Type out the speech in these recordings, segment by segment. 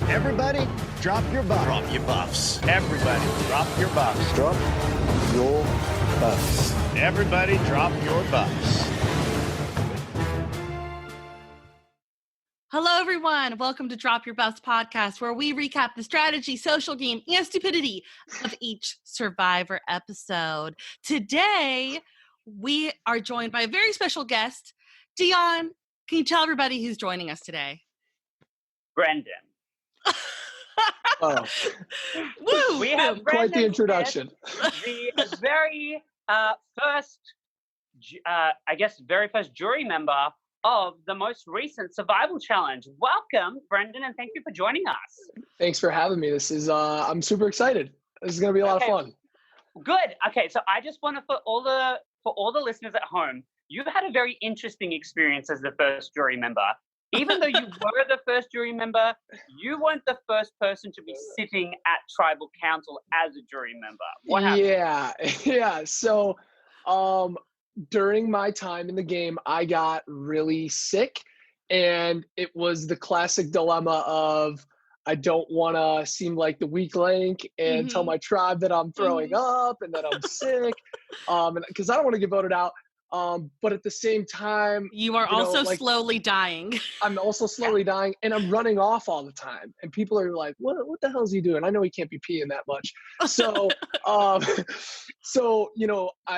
Everybody, drop your buffs. Drop your buffs. Everybody, drop your buffs. Drop your buffs. Everybody, drop your buffs. Hello, everyone. Welcome to Drop Your Buffs podcast, where we recap the strategy, social game, and stupidity of each Survivor episode. Today, we are joined by a very special guest. Djon, can you tell everybody who's joining us today? Brendan. Oh, Woo! We have quite the introduction. The very first, very first jury member of the most recent survival challenge. Welcome, Brendan, and thank you for joining us. Thanks for having me. This is I'm super excited. This is gonna be a lot of fun. Good. Okay, so I just want to for all the listeners at home, you've had a very interesting experience as the first jury member. Even though you were the first jury member, you weren't the first person to be sitting at tribal council as a jury member. What happened? Yeah. So, during my time in the game, I got really sick, and it was the classic dilemma of I don't want to seem like the weak link and tell my tribe that I'm throwing up and that I'm sick, because I don't want to get voted out. But at the same time, You are also slowly dying. I'm also slowly dying, and I'm running off all the time. And people are like, what the hell is he doing? I know he can't be peeing that much. So, I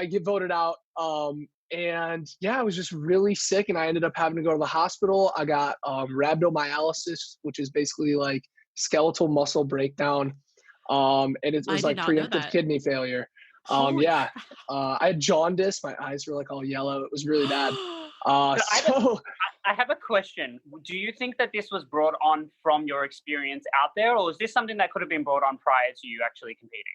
get voted out. And yeah, I was just really sick, and I ended up having to go to the hospital. I got rhabdomyolysis, which is basically like skeletal muscle breakdown. And it was like preemptive kidney failure. I had jaundice. My eyes were like all yellow. It was really bad. I have a question. Do you think that this was brought on from your experience out there, or is this something that could have been brought on prior to you actually competing?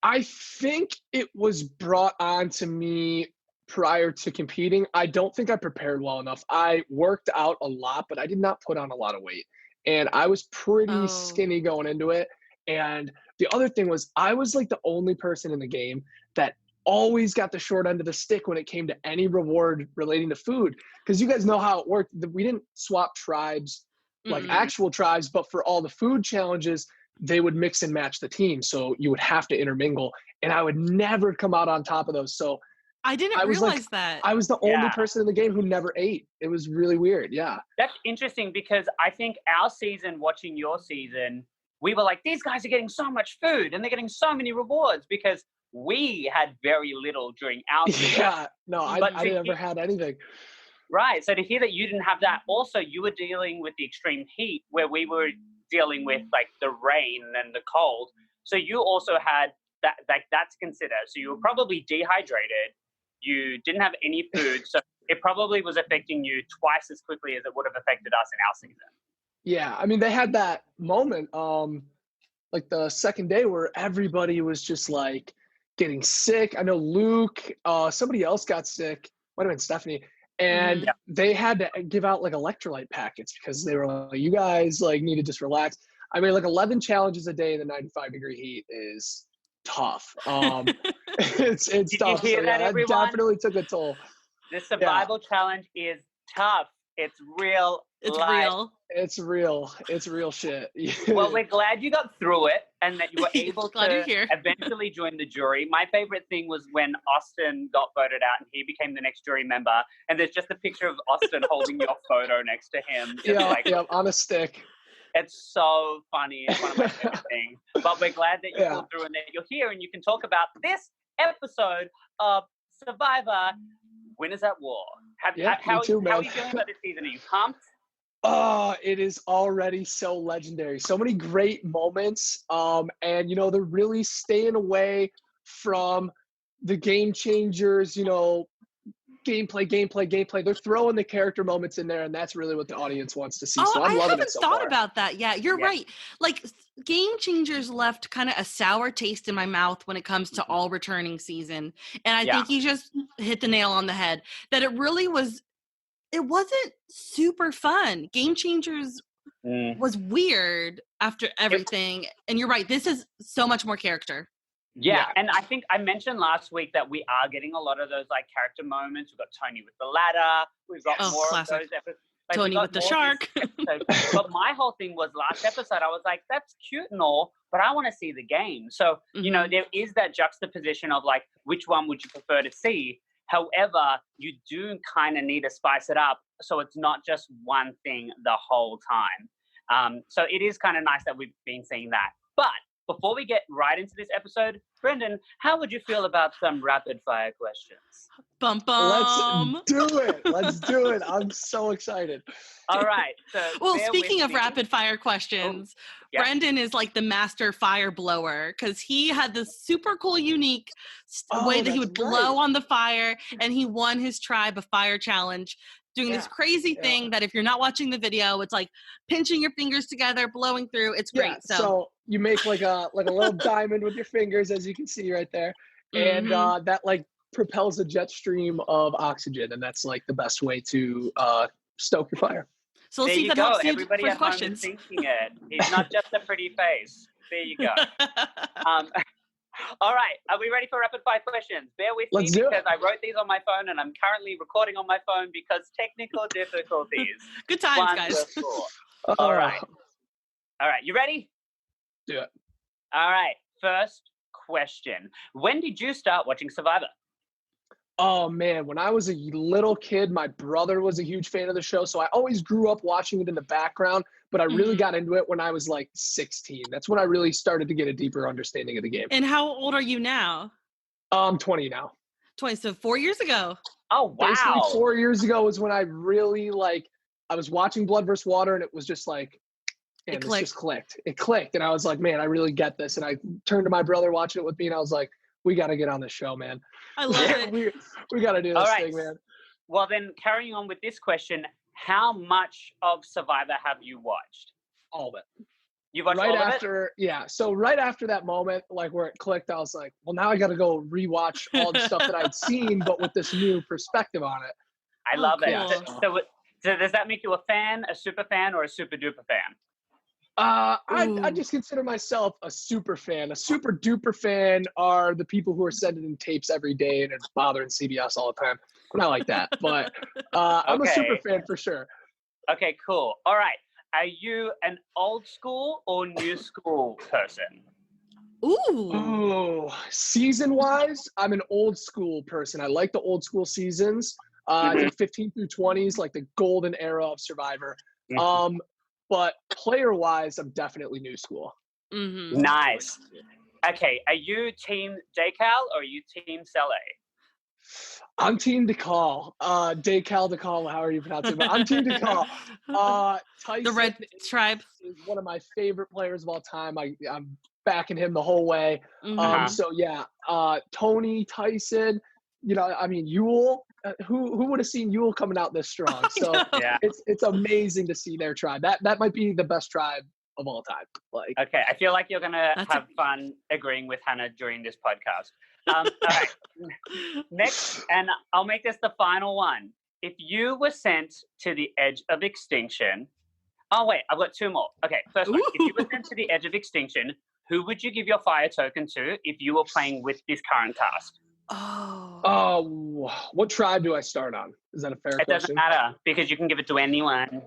I think it was brought on to me prior to competing. I don't think I prepared well enough. I worked out a lot, but I did not put on a lot of weight. And I was pretty skinny going into it. And the other thing was I was like the only person in the game that always got the short end of the stick when it came to any reward relating to food. Because you guys know how it worked. We didn't swap tribes, like actual tribes, but for all the food challenges, they would mix and match the team. So you would have to intermingle. And I would never come out on top of those. So I didn't realize that. I was the only person in the game who never ate. It was really weird. Yeah. That's interesting, because I think our season, watching your season, we were like, these guys are getting so much food and they're getting so many rewards, because we had very little during our season. Yeah, no, I never had anything. Right. So to hear that you didn't have that, also you were dealing with the extreme heat where we were dealing with like the rain and the cold. So you also had that, like, that's considered. So you were probably dehydrated. You didn't have any food. So it probably was affecting you twice as quickly as it would have affected us in our season. Yeah, I mean, they had that moment, like the second day where everybody was just like getting sick. I know Luke, somebody else got sick, might have been Stephanie, and they had to give out like electrolyte packets because they were like, you guys like need to just relax. I mean, like 11 challenges a day in the 95-degree heat is tough. It's tough. You hear that, everyone? Definitely took a toll. The survival challenge is tough. It's real. It's life. real. It's real. It's real shit. Well, we're glad you got through it and that you were able to here. eventually join the jury. My favorite thing was when Austin got voted out and he became the next jury member. And there's just a picture of Austin holding your photo next to him. On a stick. It's so funny. It's one of my favorite things. But we're glad that you pulled through and that you're here and you can talk about this episode of Survivor Winners at War. How are you feeling about this season? Are you pumped? Oh, it is already so legendary. So many great moments. And, they're really staying away from the game changers, gameplay. They're throwing the character moments in there, and that's really what the audience wants to see. So I'm loving it so far. I haven't thought about that. Yeah, you're right. Like, game changers left kind of a sour taste in my mouth when it comes to all returning season. And I think you just hit the nail on the head, that it really was, it wasn't super fun. Game changers was weird after everything. And you're right, this is so much more character. Yeah, and I think I mentioned last week that we are getting a lot of those like character moments. We've got Tony with the ladder. We've got more classic. of those episodes. Like, Tony with the shark. But my whole thing was last episode, I was like, that's cute and all, but I want to see the game. So, you know, there is that juxtaposition of like, which one would you prefer to see? However, you do kind of need to spice it up so it's not just one thing the whole time. So it is kind of nice that we've been seeing that. But before we get right into this episode, Brendan, how would you feel about some rapid fire questions? Bum bum. Let's do it. Let's do it. I'm so excited. All right. So well, speaking of rapid fire questions, Brendan is like the master fire blower because he had this super cool, unique way that he would blow on the fire, and he won his Tribe of Fire challenge doing this crazy thing that if you're not watching the video, it's like pinching your fingers together, blowing through. It's great. So you make like a little diamond with your fingers, as you can see right there, and that like propels a jet stream of oxygen, and that's like the best way to stoke your fire. So let's see if that helps you Everybody for at questions. home is thinking it. It's not just a pretty face. There you go. All right, are we ready for rapid fire questions? Bear with me because I wrote these on my phone and I'm currently recording on my phone because technical difficulties. Good times, guys. All right. All right, you ready? Do it. All right, first question. When did you start watching Survivor? Oh man, when I was a little kid, my brother was a huge fan of the show, so I always grew up watching it in the background, but I really got into it when I was like 16. That's when I really started to get a deeper understanding of the game. And how old are you now? I'm 20 now. 20, so 4 years ago. Oh, wow. Basically 4 years ago was when I really I was watching Blood vs. Water, and it was just like, and it just clicked. It clicked, and I was like, man, I really get this. And I turned to my brother watching it with me, and I was like, we got to get on this show, man. I love it. We got to do this thing, man. Well, then carrying on with this question, how much of Survivor have you watched? All of it. You watched all of it? Yeah. So right after that moment, like where it clicked, I was like, well, now I got to go rewatch all the stuff that I'd seen, but with this new perspective on it. I love it. Yeah. So does that make you a fan, a super fan, or a super duper fan? I just consider myself a super fan. A super duper fan are the people who are sending in tapes every day and it's bothering CBS all the time. I'm not like that, but I'm a super fan for sure. Okay, cool. All right. Are you an old school or new school person? Ooh. Season-wise, I'm an old school person. I like the old school seasons. I think 15 through 20s, like the golden era of Survivor. But player-wise, I'm definitely new school. Nice. Okay, are you team Decal or are you team Sele? I'm team Decal. Decal, however you pronounce it. But I'm team Decal. Tyson, the Red Tribe, is one of my favorite players of all time. I'm backing him the whole way. So yeah, Tony, Tyson. You know, I mean, Yule. Who would have seen Yule coming out this strong? So it's amazing to see their tribe. That might be the best tribe of all time. Like, okay, I feel like you're gonna have fun agreeing with Hannah during this podcast. All right, next, and I'll make this the final one. If you were sent to the edge of extinction, oh wait, I've got two more. Okay, first one. If you were sent to the edge of extinction, who would you give your fire token to if you were playing with this current cast? What tribe do I start on? Is that a fair question? It doesn't matter because you can give it to anyone.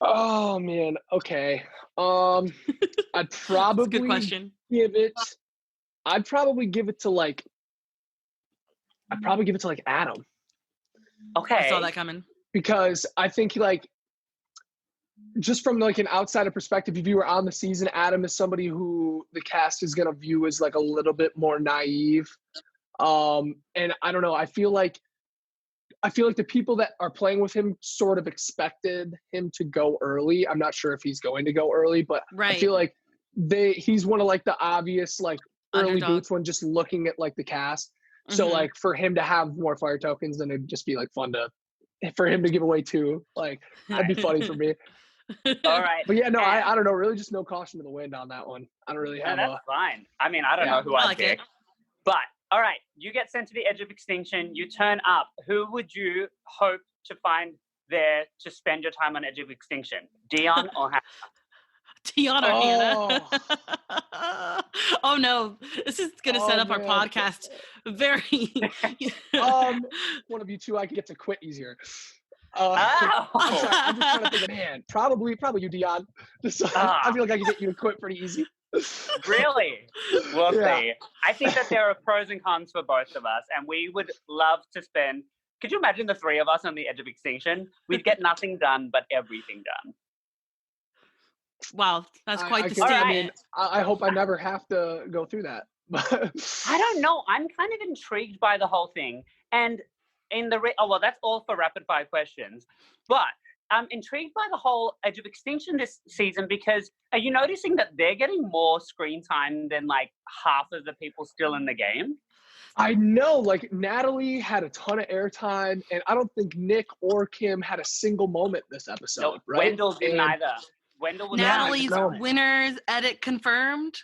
Oh man, okay. I'd probably good question. I'd probably give it to like Adam. Okay. I saw that coming. Because I think like just from like an outsider perspective, if you were on the season, Adam is somebody who the cast is gonna view as like a little bit more naive. And I don't know, I feel like the people that are playing with him sort of expected him to go early. I'm not sure if he's going to go early, but I feel like he's one of like the obvious like early boots when just looking at like the cast. So like for him to have more fire tokens, then it'd just be like fun for him to give away two. Like that'd be funny for me. All right. But yeah, no, I don't know. Really just no caution to the wind on that one. I don't really have that's fine. I mean, I don't know who I'd pick. But all right, you get sent to the edge of extinction. You turn up. Who would you hope to find there to spend your time on edge of extinction? Djon or Hannah? Djon or Hannah? Oh no, this is going to set up our podcast very. One of you two, I could get to quit easier. I'm just trying to think of man. Probably you, Dion. I feel like I can get you to quit pretty easy. Really? We'll Yeah. see. I think that there are pros and cons for both of us, and we would love to spend. Could you imagine the three of us on the edge of extinction? We'd get nothing done, but everything done. Wow, that's quite the I statement. mean, I hope I never have to go through that. I don't know. I'm kind of intrigued by the whole thing, and that's all for rapid fire questions. But I'm intrigued by the whole Edge of Extinction this season because are you noticing that they're getting more screen time than like half of the people still in the game? I know, like Natalie had a ton of airtime, and I don't think Nick or Kim had a single moment this episode. No, right? Wendell didn't either. Wendell was Natalie's winners edit confirmed.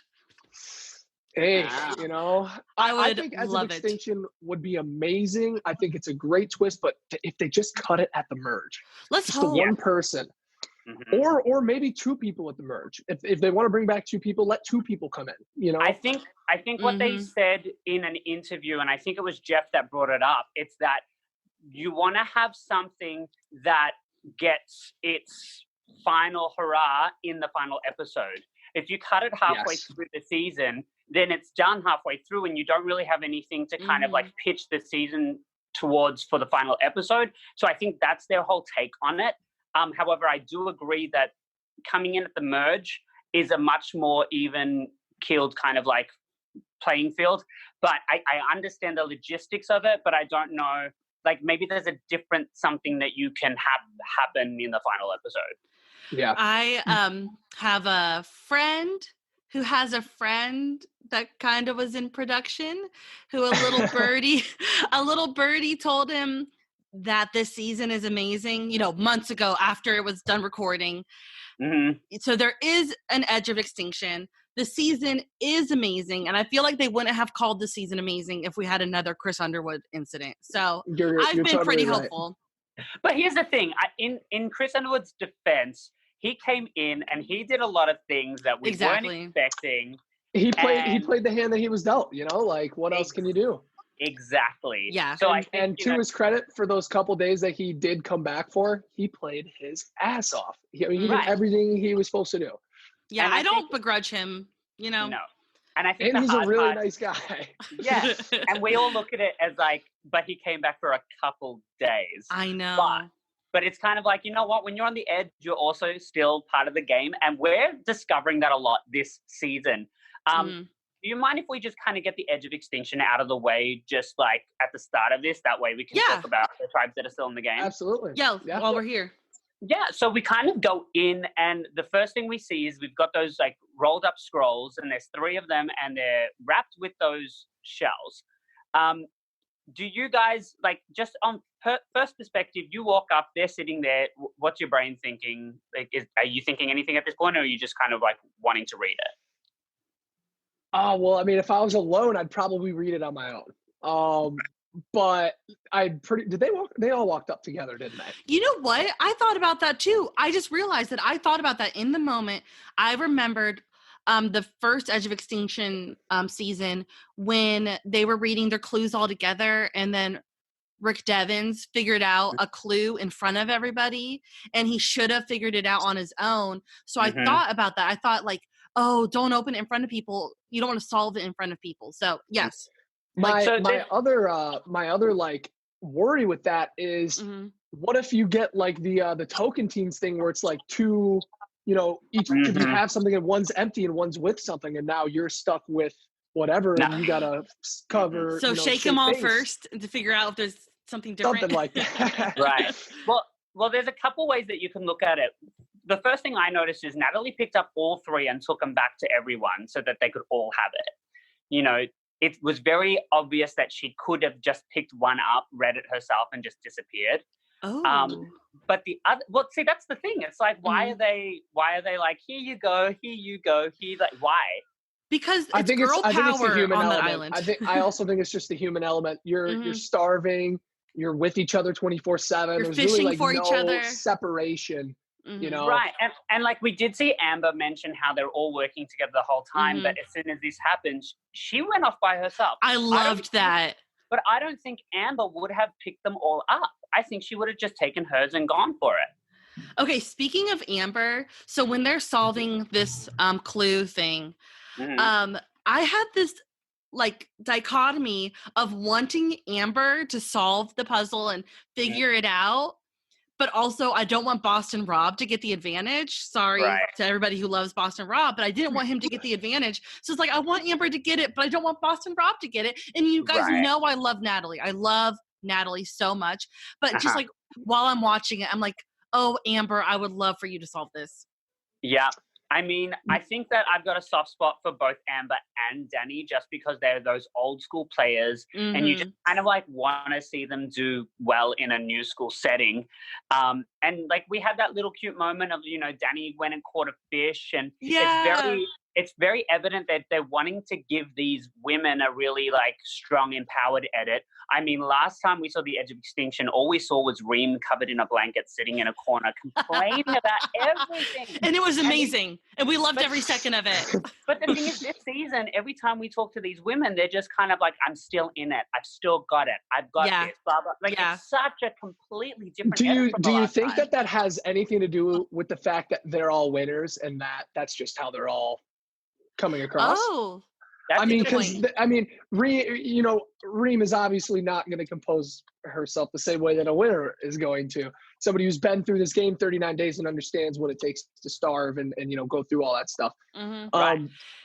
Hey, I think Edge of Extinction would be amazing. I think it's a great twist, but if they just cut it at the merge, let's just hope. the one person, or maybe two people at the merge. If they want to bring back two people, let two people come in. I think what they said in an interview, and I think it was Jeff that brought it up. It's that you want to have something that gets its final hurrah in the final episode. If you cut it halfway through the season, then it's done halfway through and you don't really have anything to kind of like pitch the season towards for the final episode. So I think that's their whole take on it. However, I do agree that coming in at the merge is a much more even keeled kind of like playing field. But I understand the logistics of it, but I don't know, like maybe there's a different something that you can happen in the final episode. Yeah. I have a friend who has a friend that kind of was in production who a little birdie told him that this season is amazing, months ago after it was done recording. So there is an Edge of Extinction. The season is amazing, and I feel like they wouldn't have called the season amazing if we had another Chris Underwood incident. So I've been totally pretty right. hopeful. But here's the thing. In Chris Underwood's defense, he came in and he did a lot of things that we weren't expecting. He played the hand that he was dealt, like what else can you do? Exactly. Yeah. So and to his credit, for those couple days that he did come back for, he played his ass off. He did everything he was supposed to do. Yeah, I don't begrudge him, No. And I think he's a really nice guy. Yeah. And we all look at it as like, but he came back for a couple days. I know. But it's kind of like, you know what? When you're on the edge, you're also still part of the game. And we're discovering that a lot this season. Do you mind if we just kind of get the Edge of Extinction out of the way, just like at the start of this? That way we can talk about the tribes that are still in the game. Absolutely. Yeah, while we're here. Yeah, so we kind of go in, and the first thing we see is we've got those like rolled up scrolls, and there's 3 of them, and they're wrapped with those shells. Do you guys, like, just on first perspective, you walk up, they're sitting there, what's your brain thinking? Like, are you thinking anything at this point, or are you just kind of like wanting to read it? Oh, well, I mean, if I was alone, I'd probably read it on my own. But they all walked up together, didn't they? You know what? I thought about that too. I just realized that I thought about that in the moment. I remembered the first Edge of Extinction season when they were reading their clues all together, and then Rick Devens figured out a clue in front of everybody, and he should have figured it out on his own. So I thought about that. I thought like, oh, don't open it in front of people. You don't want to solve it in front of people. So yes. My other like worry with that is what if you get like the token teams thing where it's like 2, each of you have something and one's empty and one's with something, and now you're stuck with whatever and you gotta cover. So shake them all first to figure out if there's something different. Something like that. Right. Well, there's a couple ways that you can look at it. The first thing I noticed is Natalie picked up all 3 and took them back to everyone so that they could all have it. It was very obvious that she could have just picked one up, read it herself, and just disappeared. Oh. But the other, see, that's the thing. It's like, why are they like, here you go, like, why? Because it's girl power on the island. I also think it's just the human element. You're starving. You're with each other 24/7. You're fishing for each other. Separation. Right. And like we did see Amber mention how they're all working together the whole time, but as soon as this happens, she went off by herself. I loved that. But I don't think Amber would have picked them all up. I think she would have just taken hers and gone for it. Okay, speaking of Amber, so when they're solving this clue thing, I had this like dichotomy of wanting Amber to solve the puzzle and figure it out, but also I don't want Boston Rob to get the advantage. Sorry to everybody who loves Boston Rob, but I didn't want him to get the advantage. So it's like, I want Amber to get it, but I don't want Boston Rob to get it. And you guys know I love Natalie. I love Natalie so much. But just like while I'm watching it, I'm like, oh, Amber, I would love for you to solve this. Yeah. I mean, I think that I've got a soft spot for both Amber and Danny just because they're those old school players and you just kind of like want to see them do well in a new school setting. And like we had that little cute moment of, you know, Danny went and caught a fish and it's very evident that they're wanting to give these women a really like strong, empowered edit. I mean, last time we saw The Edge of Extinction, all we saw was Reem covered in a blanket sitting in a corner complaining about everything. And it was amazing. And we loved every second of it. But the thing is, this season, every time we talk to these women, they're just kind of like, I'm still in it. I've still got it. I've got this, blah, blah. Like, it's such a completely different Do you think that has anything to do with the fact that they're all winners and that's just how they're all coming across? Oh, I mean, because Reem is obviously not going to compose herself the same way that a winner is going to. Somebody who's been through this game 39 days and understands what it takes to starve and go through all that stuff. I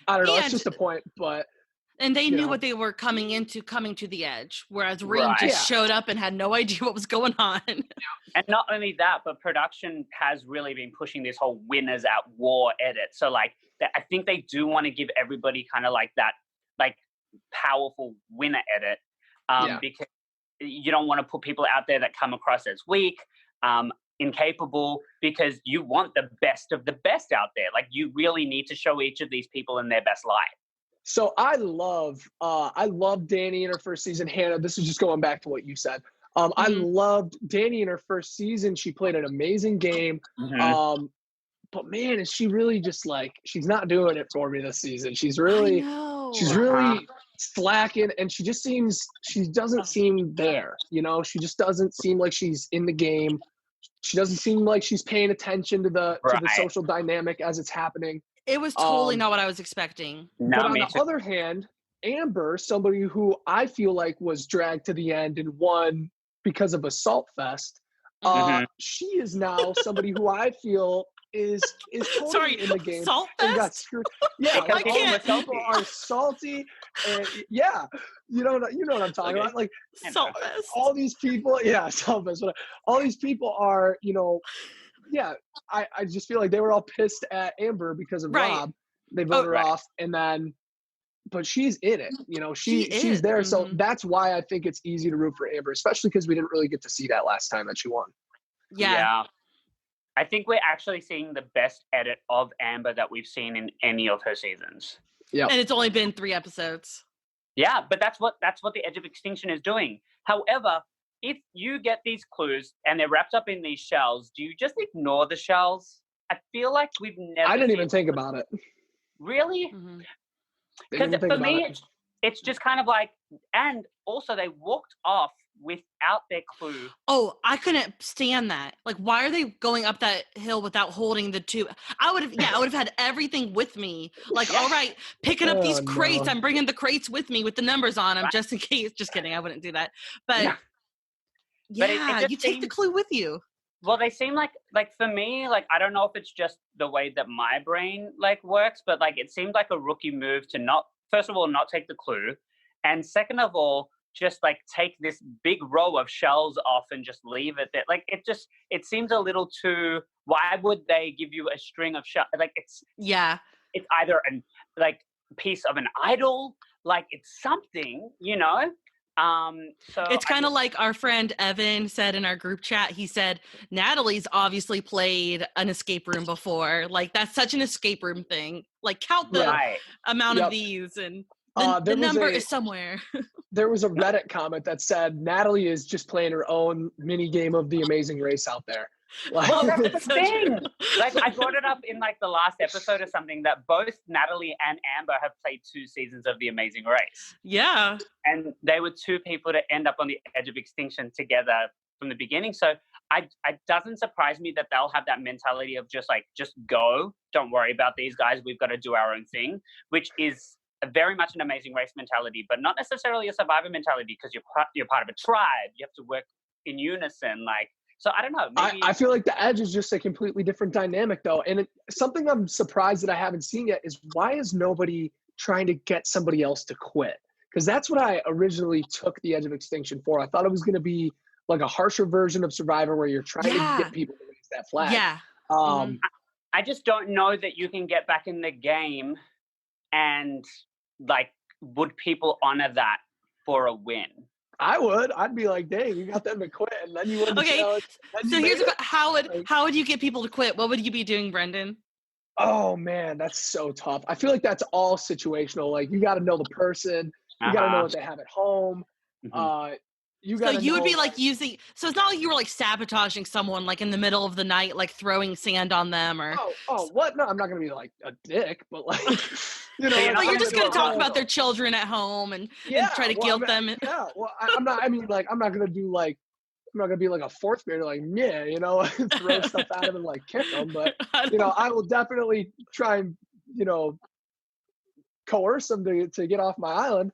don't know. It's just a point, but. And they knew what they were coming to the edge, whereas Reem just showed up and had no idea what was going on. And not only that, but production has really been pushing this whole winners at war edit. So like, I think they do want to give everybody kind of like that, like powerful winner edit, because you don't want to put people out there that come across as weak, incapable, because you want the best of the best out there. Like you really need to show each of these people in their best light. So I love Danny in her first season. Hannah, this is just going back to what you said. I loved Danny in her first season. She played an amazing game. But man, is she really just like, she's not doing it for me this season. She's really slacking, and she doesn't seem there. She just doesn't seem like she's in the game. She doesn't seem like she's paying attention to the social dynamic as it's happening. It was totally not what I was expecting. But on the other hand, Amber, somebody who I feel like was dragged to the end and won because of a salt fest, she is now somebody who I feel is totally in the game. Salt and fest? got screwed. Yeah, like all the people are salty, and you know what I'm talking about. Like salt fest. All these people, salt fest. All these people are, I just feel like they were all pissed at Amber because of Rob. They voted her off, and then, but she's in it. She's there. So that's why I think it's easy to root for Amber, especially because we didn't really get to see that last time that she won. Yeah. I think we're actually seeing the best edit of Amber that we've seen in any of her seasons. Yeah. And it's only been 3 episodes. Yeah, but that's what The Edge of Extinction is doing. However, if you get these clues and they're wrapped up in these shells, do you just ignore the shells? I feel like we've never. I didn't even think about it. Really? Because for me, it's just kind of like, and also they walked off without their clue. Oh, I couldn't stand that. Like, why are they going up that hill without holding the two? I would have had everything with me. Like, all right, picking up these crates. I'm bringing the crates with me with the numbers on them just in case. Just kidding. I wouldn't do that. But you take the clue with you. Well, they seem like for me, like, I don't know if it's just the way that my brain like works, but like it seemed like a rookie move to not, first of all, not take the clue. And second of all, just like take this big row of shells off and just leave it there. Like it seems a little too, why would they give you a string of shells? Like it's either an like piece of an idol, like it's something, so it's kind of like our friend Evan said in our group chat. He said, Natalie's obviously played an escape room before. Like that's such an escape room thing. Like count the amount of these and the number is somewhere. There was a Reddit comment that said Natalie is just playing her own mini game of The Amazing Race out there. Like, well, that's the thing. Like I brought it up in like the last episode or something that both Natalie and Amber have played 2 seasons of The Amazing Race. Yeah. And they were 2 people to end up on the edge of extinction together from the beginning. So it doesn't surprise me that they'll have that mentality of just go, don't worry about these guys, we've got to do our own thing, which is very much an Amazing Race mentality, but not necessarily a Survivor mentality, because you're part of a tribe. You have to work in unison. So I don't know. Maybe... I feel like the Edge is just a completely different dynamic, though. And something I'm surprised that I haven't seen yet is, why is nobody trying to get somebody else to quit? Because that's what I originally took the Edge of Extinction for. I thought it was going to be like a harsher version of Survivor, where you're trying to get people to raise that flag. Yeah. I just don't know that you can get back in the game, and would people honor that for a win? I would. I'd be like, dang, you got them to quit, and then you wouldn't. Okay, so here's how would you get people to quit? What would you be doing, Brendan? Oh man, that's so tough. I feel like that's all situational. Like, you got to know the person. You got to know what they have at home. Mm-hmm. You would be using. So it's not like you were sabotaging someone in the middle of the night, throwing sand on them or. Oh, what? No, I'm not gonna be like a dick, but you're just gonna talk about their children at home and try to guilt them. Yeah, well, I'm not. I mean, I'm not gonna do I'm not gonna be like a fourth grader, throw stuff at him and kick them. But I will definitely try and coerce them to get off my island.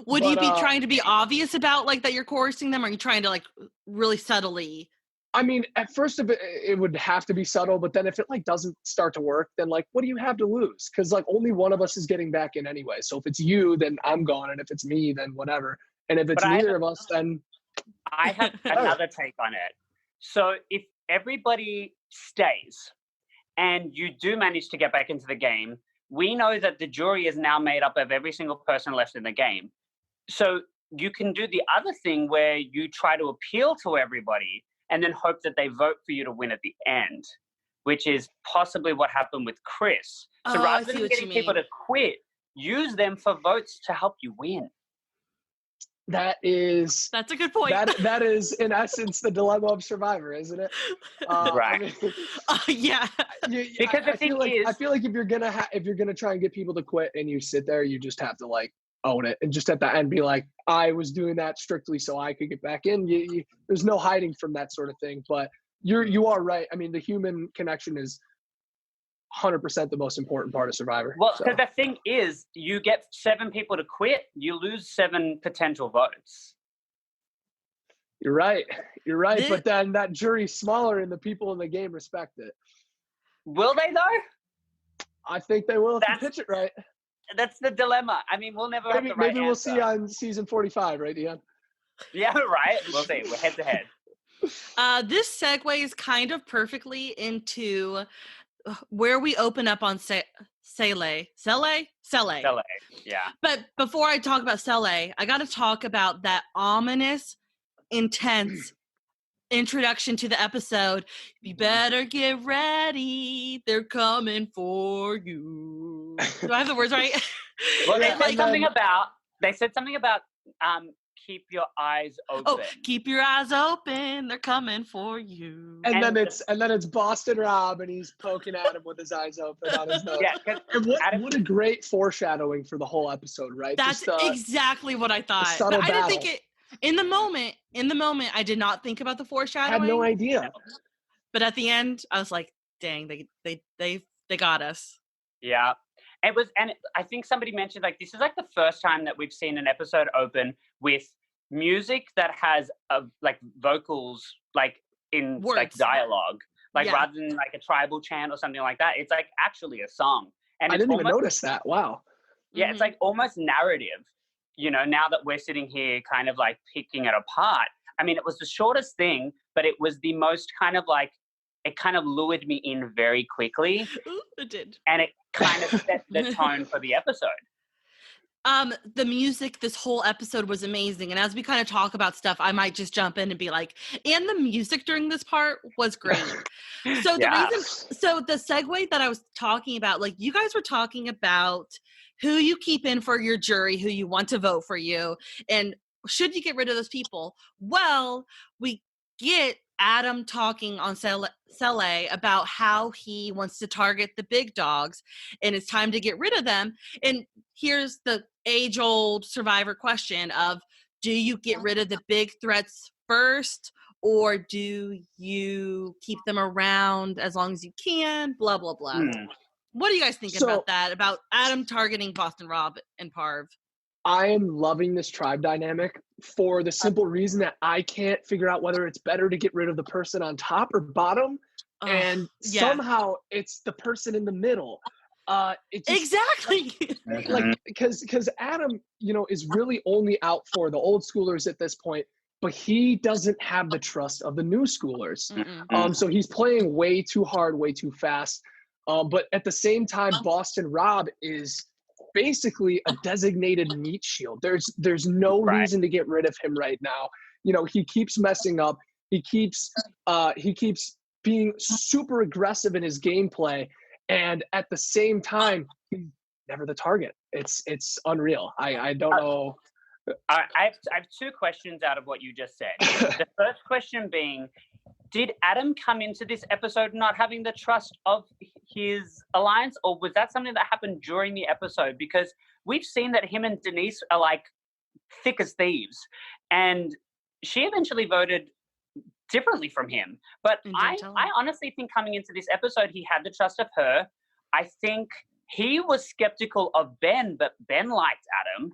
Would you be trying to be obvious about that you're coercing them? Or are you trying to really subtly? I mean, at first it would have to be subtle, but then if it doesn't start to work, then what do you have to lose? Because only one of us is getting back in anyway. So if it's you, then I'm gone, and if it's me, then whatever. And if it's neither of us, then I have another take on it. So if everybody stays and you do manage to get back into the game, we know that the jury is now made up of every single person left in the game. So you can do the other thing where you try to appeal to everybody and then hope that they vote for you to win at the end, which is possibly what happened with Chris. So rather than getting people to quit, use them for votes to help you win. That's a good point. That is, in essence, the dilemma of Survivor, isn't it? Right. Yeah. Because I feel like if you're gonna try and get people to quit, and you sit there, you just have to own it, and just at the end be like, I was doing that strictly so I could get back in. There's no hiding from that sort of thing. But you are right. I mean, the human connection is 100% the most important part of Survivor. Well, because the thing is, you get 7 people to quit, you lose 7 potential votes. You're right. But then that jury's smaller, and the people in the game respect it. Will they though? I think they will if you pitch it right. That's the dilemma. I mean, we'll never have the right Maybe we'll see on season 45, right, Dion? Yeah, right. We'll see. We're head to head. This segues kind of perfectly into where we open up on Sele. Yeah. But before I talk about Sele, I got to talk about that ominous, intense introduction to the episode. You better get ready. They're coming for you. Do I have the words right? Well, they said something about keep your eyes open. Oh, keep your eyes open. They're coming for you. And then it's Boston Rob, and he's poking at him with his eyes open on his nose. Yeah, and what a great foreshadowing for the whole episode, right? That's exactly what I thought. But I didn't think it in the moment. I did not think about the foreshadowing. I had no idea. But at the end, I was like, "Dang, they got us." Yeah. I think somebody mentioned this is the first time that we've seen an episode open with music that has vocals in words. Dialogue, rather than a tribal chant or something like that. It's actually a song, and I didn't even notice that. Wow. Yeah, It's almost narrative. Now that we're sitting here, kind of picking it apart. I mean, it was the shortest thing, but it was the most kind of it kind of lured me in very quickly. It did. And it kind of set the tone for the episode. The music this whole episode was amazing. And as we kind of talk about stuff, I might just jump in and be like, and the music during this part was great. So the segue that I was talking about, you guys were talking about who you keep in for your jury, who you want to vote for you, and should you get rid of those people? Well, we get Adam talking on Sele about how he wants to target the big dogs and it's time to get rid of them. And here's the age-old Survivor question of, do you get rid of the big threats first or do you keep them around as long as you can? Blah, blah, blah. What do you guys think about that? About Adam targeting Boston Rob and Parv? I am loving this tribe dynamic for the simple reason that I can't figure out whether it's better to get rid of the person on top or bottom. And somehow it's the person in the middle. Exactly. Like, because Adam, is really only out for the old schoolers at this point, but he doesn't have the trust of the new schoolers. So he's playing way too hard, way too fast. But at the same time, Boston Rob is basically a designated meat shield. There's no reason to get rid of him right now. He keeps messing up. He keeps being super aggressive in his gameplay, and at the same time, he's never the target. It's unreal. I don't know. I have two questions out of what you just said. The first question being, did Adam come into this episode not having the trust of his alliance, or was that something that happened during the episode? Because we've seen that him and Denise are like thick as thieves, and she eventually voted differently from him. But I honestly think coming into this episode, he had the trust of her. I think he was skeptical of Ben, but Ben liked Adam.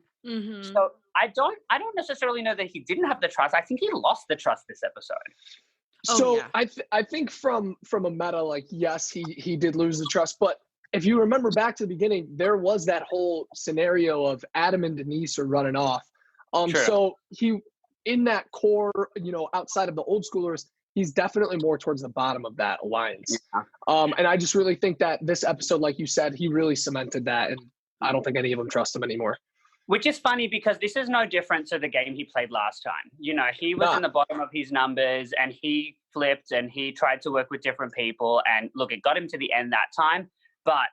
So I don't necessarily know that he didn't have the trust. I think he lost the trust this episode. So I think from a meta, like, yes, he did lose the trust, but if you remember back to the beginning, there was that whole scenario of Adam and Denise are running off. So he, in that core, outside of the old schoolers, he's definitely more towards the bottom of that alliance. And I just really think that this episode, like you said, he really cemented that, and I don't think any of them trust him anymore. Which is funny because this is no different to the game he played last time. He was in the bottom of his numbers and he flipped and he tried to work with different people. And look, it got him to the end that time. But,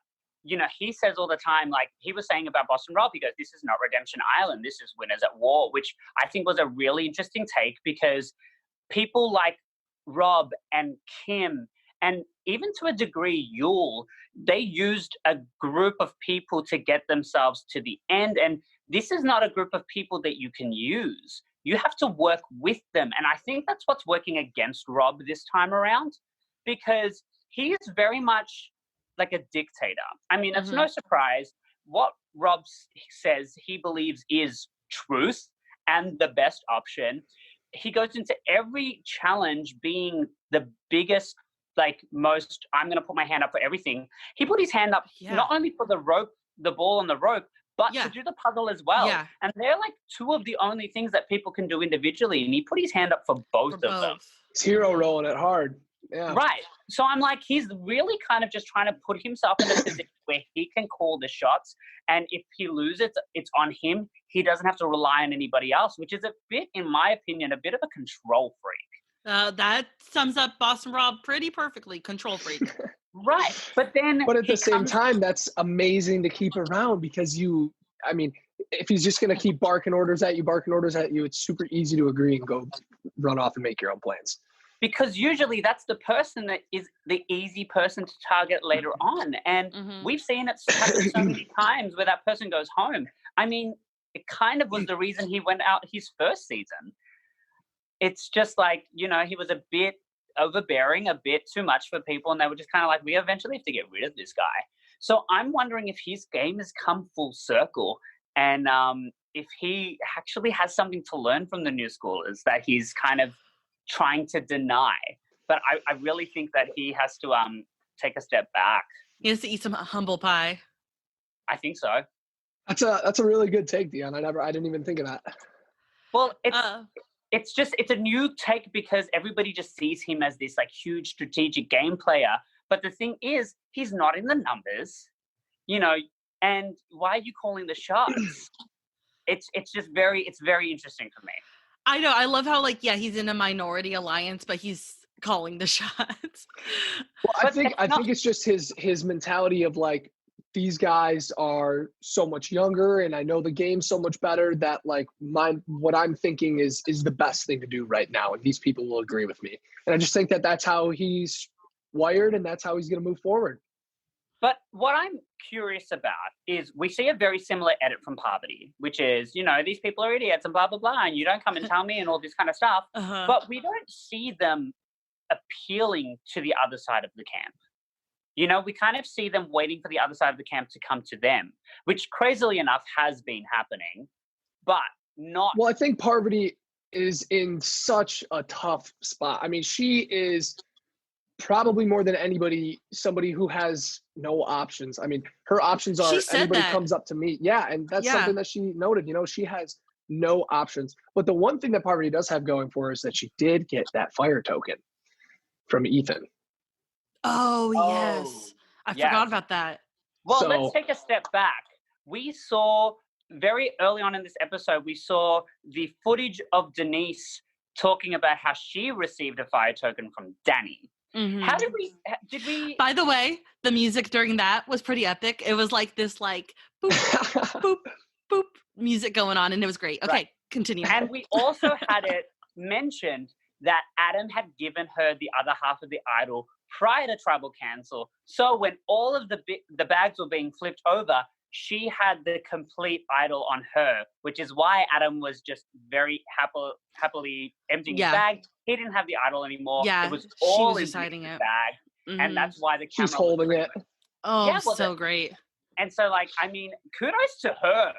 he says all the time, like he was saying about Boston Rob, he goes, this is not Redemption Island. This is Winners at War, which I think was a really interesting take because people like Rob and Kim, and even to a degree, Yule, they used a group of people to get themselves to the end. And this is not a group of people that you can use. You have to work with them. And I think that's what's working against Rob this time around, because he is very much like a dictator. I mean, it's no surprise. What Rob says he believes is truth and the best option. He goes into every challenge being the biggest, most, I'm going to put my hand up for everything. He put his hand up not only for the ball on the rope, but to do the puzzle as well. And they're like two of the only things that people can do individually. And he put his hand up for both of them. It's hero rolling it hard. Yeah. Right. So I'm like, he's really kind of just trying to put himself in a position where he can call the shots. And if he loses, it's on him. He doesn't have to rely on anybody else, which is a bit, in my opinion, a bit of a control freak. That sums up Boston Rob pretty perfectly. Control freak. Right. But at the same time, that's amazing to keep around because if he's just going to keep barking orders at you, it's super easy to agree and go run off and make your own plans. Because usually that's the person that is the easy person to target later on. And we've seen it happen so many times where that person goes home. I mean, it kind of was the reason he went out his first season. It's just like, he was a bit overbearing, a bit too much for people. And they were just kind of like, we eventually have to get rid of this guy. So I'm wondering if his game has come full circle and if he actually has something to learn from the new schoolers that he's kind of trying to deny. But I really think that he has to take a step back. He has to eat some humble pie. I think so. That's a really good take, Dion. I didn't even think of that. Well, it's a new take because everybody just sees him as this like huge strategic game player. But the thing is, he's not in the numbers, and why are you calling the shots? It's very interesting for me. I know. I love how he's in a minority alliance, but he's calling the shots. Well, I think it's just his mentality of like, these guys are so much younger and I know the game so much better that what I'm thinking is the best thing to do right now. And these people will agree with me. And I just think that that's how he's wired and that's how he's going to move forward. But what I'm curious about is we see a very similar edit from Parvati, which is, these people are idiots and blah, blah, blah, and you don't come and tell me and all this kind of stuff. Uh-huh. But we don't see them appealing to the other side of the camp. We kind of see them waiting for the other side of the camp to come to them, which crazily enough has been happening, but not. Well, I think Parvati is in such a tough spot. I mean, she is probably more than anybody, somebody who has no options. I mean, her options are anybody comes up to me. Yeah, and that's something that she noted. She has no options. But the one thing that Parvati does have going for her is that she did get that fire token from Ethan. Oh, yes. I forgot about that. Well, let's take a step back. We saw very early on in this episode, we saw the footage of Denise talking about how she received a fire token from Danny. Mm-hmm. How did we? By the way, the music during that was pretty epic. It was like this, boop, boop, boop music going on, and it was great. Okay, continue. And we also had it mentioned that Adam had given her the other half of the idol prior to Tribal Council. So when all of the bags were being flipped over, she had the complete idol on her, which is why Adam was just very happily emptying his bag. He didn't have the idol anymore. Yeah, it was all she was in hiding his it. bag, and that's why the camera she's holding it. Oh, yeah, so great. And so, kudos to her.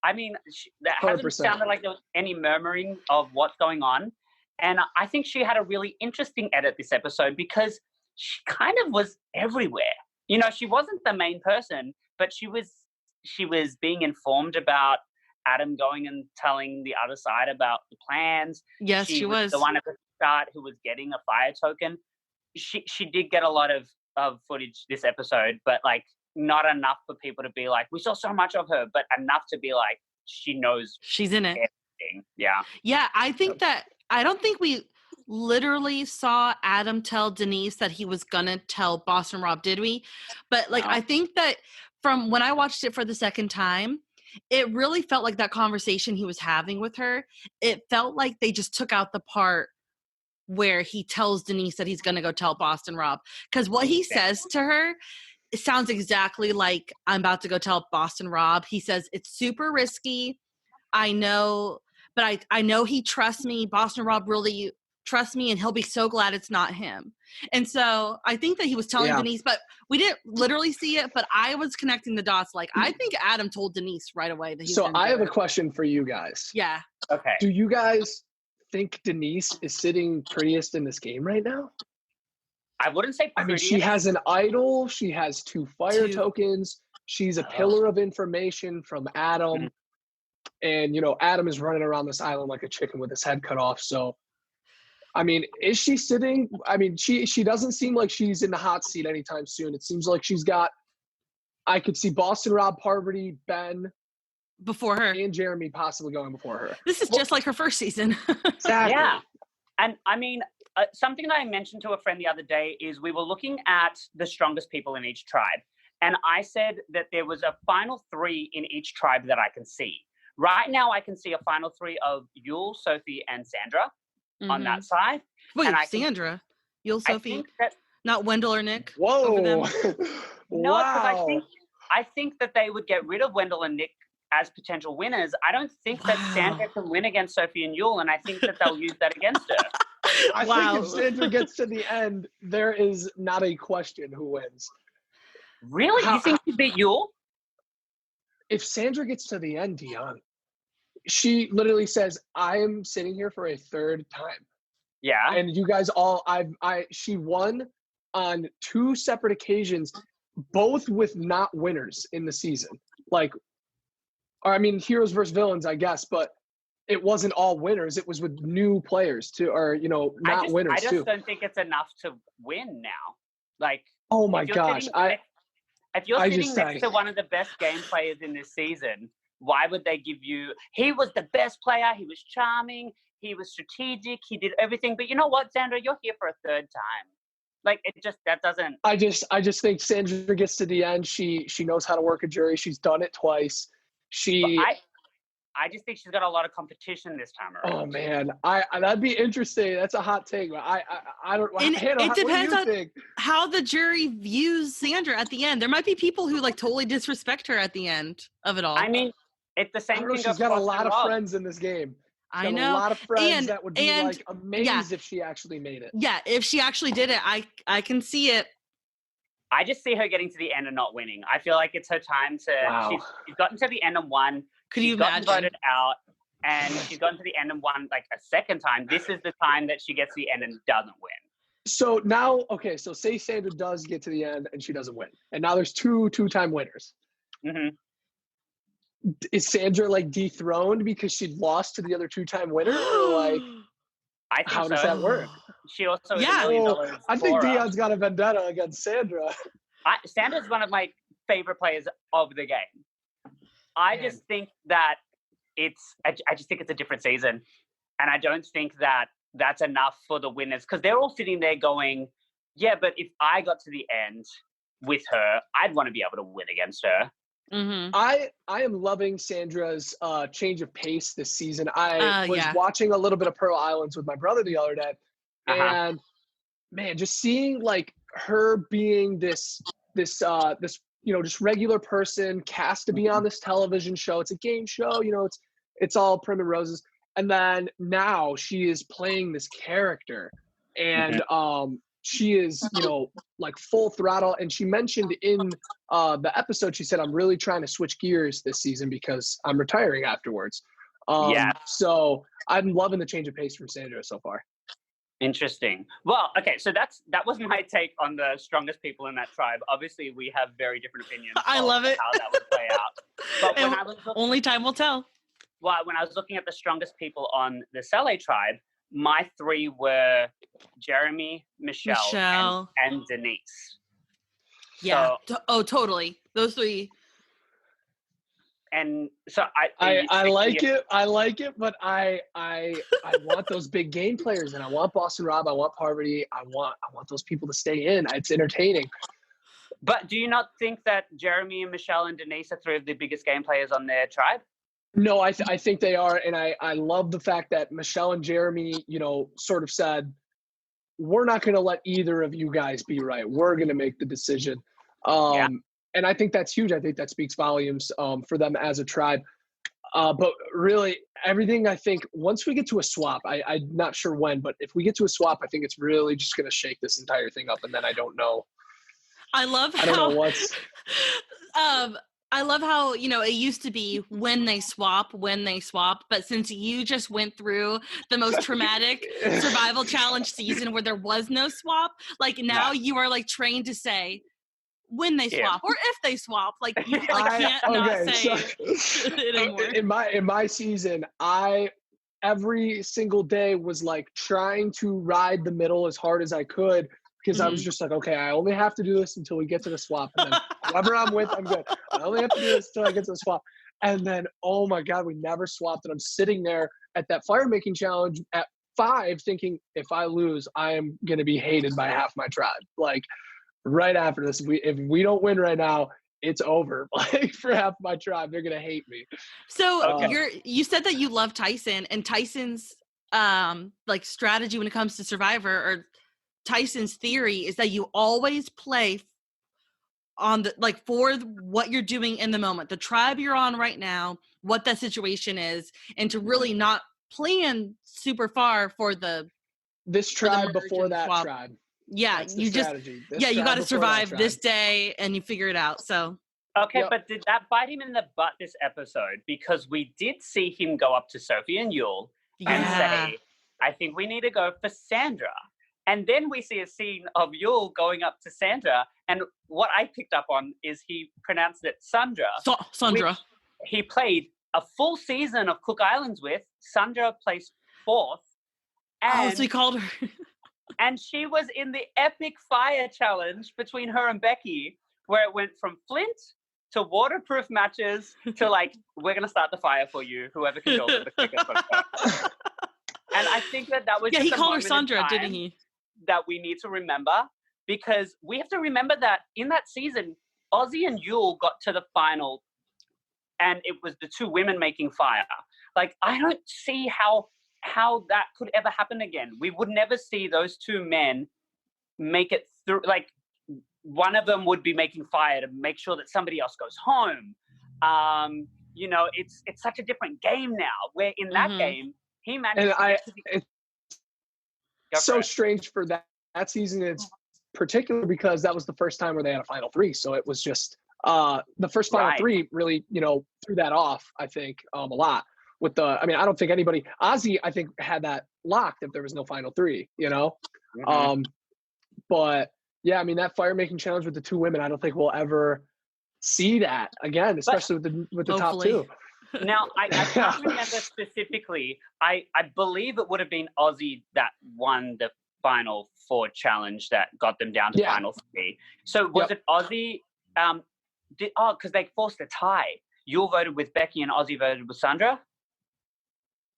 I mean, that hasn't 100%. sounded like there was any murmuring of what's going on. And I think she had a really interesting edit this episode because she kind of was everywhere. She wasn't the main person, but she was being informed about Adam going and telling the other side about the plans. Yes, she was the one at the start who was getting a fire token. She did get a lot of footage this episode, but not enough for people to be like, we saw so much of her, but enough to be like, she knows she's in it. Everything. Yeah. Yeah, I don't think we literally saw Adam tell Denise that he was gonna tell Boston Rob, did we? But No. I think that from when I watched it for the second time, it really felt like that conversation he was having with her, it felt like they just took out the part where he tells Denise that he's gonna go tell Boston Rob. Because what he says to her, it sounds exactly like I'm about to go tell Boston Rob. He says, it's super risky. I know, but I know he trusts me. Boston Rob really trusts me, and he'll be so glad it's not him. And so I think that he was telling Denise, but we didn't literally see it, but I was connecting the dots. I think Adam told Denise right away that he's So I have a question for you guys. Yeah. Okay. Do you guys think Denise is sitting prettiest in this game right now? I wouldn't say prettiest. I mean, she has an idol. She has 2 fire tokens. She's a pillar of information from Adam. And, Adam is running around this island like a chicken with his head cut off. So, I mean, is she sitting? I mean, she doesn't seem like she's in the hot seat anytime soon. It seems like I could see Boston Rob, Parvati, Ben. Before her. And Jeremy possibly going before her. This is just like her first season. Exactly. Yeah. And I mean, something that I mentioned to a friend the other day is we were looking at the strongest people in each tribe. And I said that there was a final 3 in each tribe that I can see. Right now, I can see a final 3 of Yul, Sophie, and Sandra on that side. Wait, and Sandra? Yul, Sophie? That, not Wendell or Nick? Whoa. No, Wow. because I think that they would get rid of Wendell and Nick as potential winners. I don't think that Sandra can win against Sophie and Yul, and I think that they'll use that against her. I think if Sandra gets to the end, there is not a question who wins. Really? You think she beat Yul? If Sandra gets to the end, Djon, she literally says, I am sitting here for a 3rd time. Yeah. And you guys she won on 2 separate occasions, both with not winners in the season. Heroes versus villains, I guess, but it wasn't all winners. It was with new players too, or, not winners too. I just don't think it's enough to win now. Oh my gosh. If you're sitting next to one of the best game players in this season, why would they give you? He was the best player. He was charming. He was strategic. He did everything. But you know what, Sandra? You're here for a 3rd time. That doesn't. I just think Sandra gets to the end. She knows how to work a jury. She's done it twice. I just think she's got a lot of competition this time around. Oh man, I that'd be interesting. That's a hot take. But I don't. And Hannah, it depends what do you on think? how the jury views Sandra at the end. There might be people who like totally disrespect her at the end of it all. I mean, it's the I same don't know. thing. She's got a lot of friends in this game. I Got know. a lot of friends And- that would be and- like amazed if she actually made it. Yeah, if she actually did it, I can see it. I just see her getting to the end and not winning. I feel like it's her time to. Wow. She's gotten to the end and won. Could you She's gotten imagine? voted out, and she's gotten to the end and won like a second time. This is the time that she gets to the end and doesn't win. So now, okay, so say Sandra does get to the end and she doesn't win, and now there's two-time winners. hmm Is Sandra like dethroned because she lost to the other two-time winner, or like I think how so. does that work? She also is Yeah. $1 million Well, I think poorer. Dion's got a vendetta against Sandra. Sandra's one of my favorite players of the game. I Man. just think that I just think it's a different season, and I don't think that that's enough for the winners because they're all sitting there going, "Yeah, but if I got to the end with her, I'd want to be able to win against her." Mm-hmm. I am loving Sandra's change of pace this season. I was Yeah. watching a little bit of Pearl Islands with my brother the other day, and man, just seeing like her being this just regular person cast to be on this television show. It's a game show, it's all prim and roses. And then now she is playing this character, and she is, like full throttle. And she mentioned in the episode, she said, "I'm really trying to switch gears this season because I'm retiring afterwards." So I'm loving the change of pace from Sandra so far. Interesting. Well, okay, so that was my take on the strongest people in that tribe. Obviously, we have very different opinions. I on love it. how that would play out. But when I was Only time will tell. when I was looking at the strongest people on the Saleh tribe, my three were Jeremy, Michelle. And Denise. Yeah. So, Totally. Those three. and so I like it. I like it, but I want those big game players, and I want Boston Rob. I want Parvati. I want those people to stay in. It's entertaining. But do you not think that Jeremy, Michelle, and Denise are three of the biggest game players on their tribe? No, I think they are, and I love the fact that Michelle and Jeremy, sort of said, we're not going to let either of you guys be right. We're going to make the decision. And I think that's huge. I think that speaks volumes for them as a tribe. But really, everything, I think, once we get to a swap, I'm not sure when, but if we get to a swap, I think it's really just going to shake this entire thing up, and then I don't know. I love how. I don't know what's. I love how, it used to be when they swap, but since you just went through the most traumatic survival challenge season where there was no swap, like now you are like trained to say when they swap or if they swap, like you can't not say it anymore. In my season, every single day was like trying to ride the middle as hard as I could. Because I was just like, okay, I only have to do this until we get to the swap. And then whoever I'm with, I'm good. I only have to do this until I get to the swap. And then, oh my God, we never swapped. And I'm sitting there at that fire making challenge at 5 thinking, if I lose, I am going to be hated by half my tribe. Like right after this, if we don't win right now, it's over. Like for half my tribe, they're going to hate me. So you said that you love Tyson, and Tyson's like strategy when it comes to Survivor, or Tyson's theory is that you always play on the for what you're doing in the moment, the tribe you're on right now, what that situation is, and to really not plan super far for this tribe before that swap. tribe. Yeah, you just you got to survive this day, and you figure it out. So okay, but did that bite him in the butt this episode? Because we did see him go up to Sophie and Yul and say, "I think we need to go for Sandra." And then we see a scene of Yul going up to Sandra, and what I picked up on is he pronounced it Sandra. Sandra. He played a full season of Cook Islands with. Sandra placed 4th. And, so he called her. and she was in the epic fire challenge between her and Becky, where it went from Flint to waterproof matches to we're going to start the fire for you, whoever controls it the quickest. And I think that was just he a called her moment in Sandra, time didn't he? that we need to remember, because we have to remember that in that season, Ozzy and Yul got to the final and it was the two women making fire. Like, I don't see how that could ever happen again. We would never see those two men make it through. Like, one of them would be making fire to make sure that somebody else goes home. You know, it's such a different game now, where in that game, he managed it's so strange for that season. It's particular because that was the first time where they had a Final Three. So it was just the first Final Three really, you know, threw that off, I think, a lot. With the, I mean, I don't think anybody, Ozzy, I think, had that locked if there was no Final Three, you know? But yeah, I mean, that fire making challenge with the two women, I don't think we'll ever see that again, especially with the top two. Now, I can't remember specifically. I believe it would have been Ozzy that won the Final Four challenge that got them down to Final Three. So was it Ozzy? Because they forced a tie. You voted with Becky and Ozzy voted with Sandra?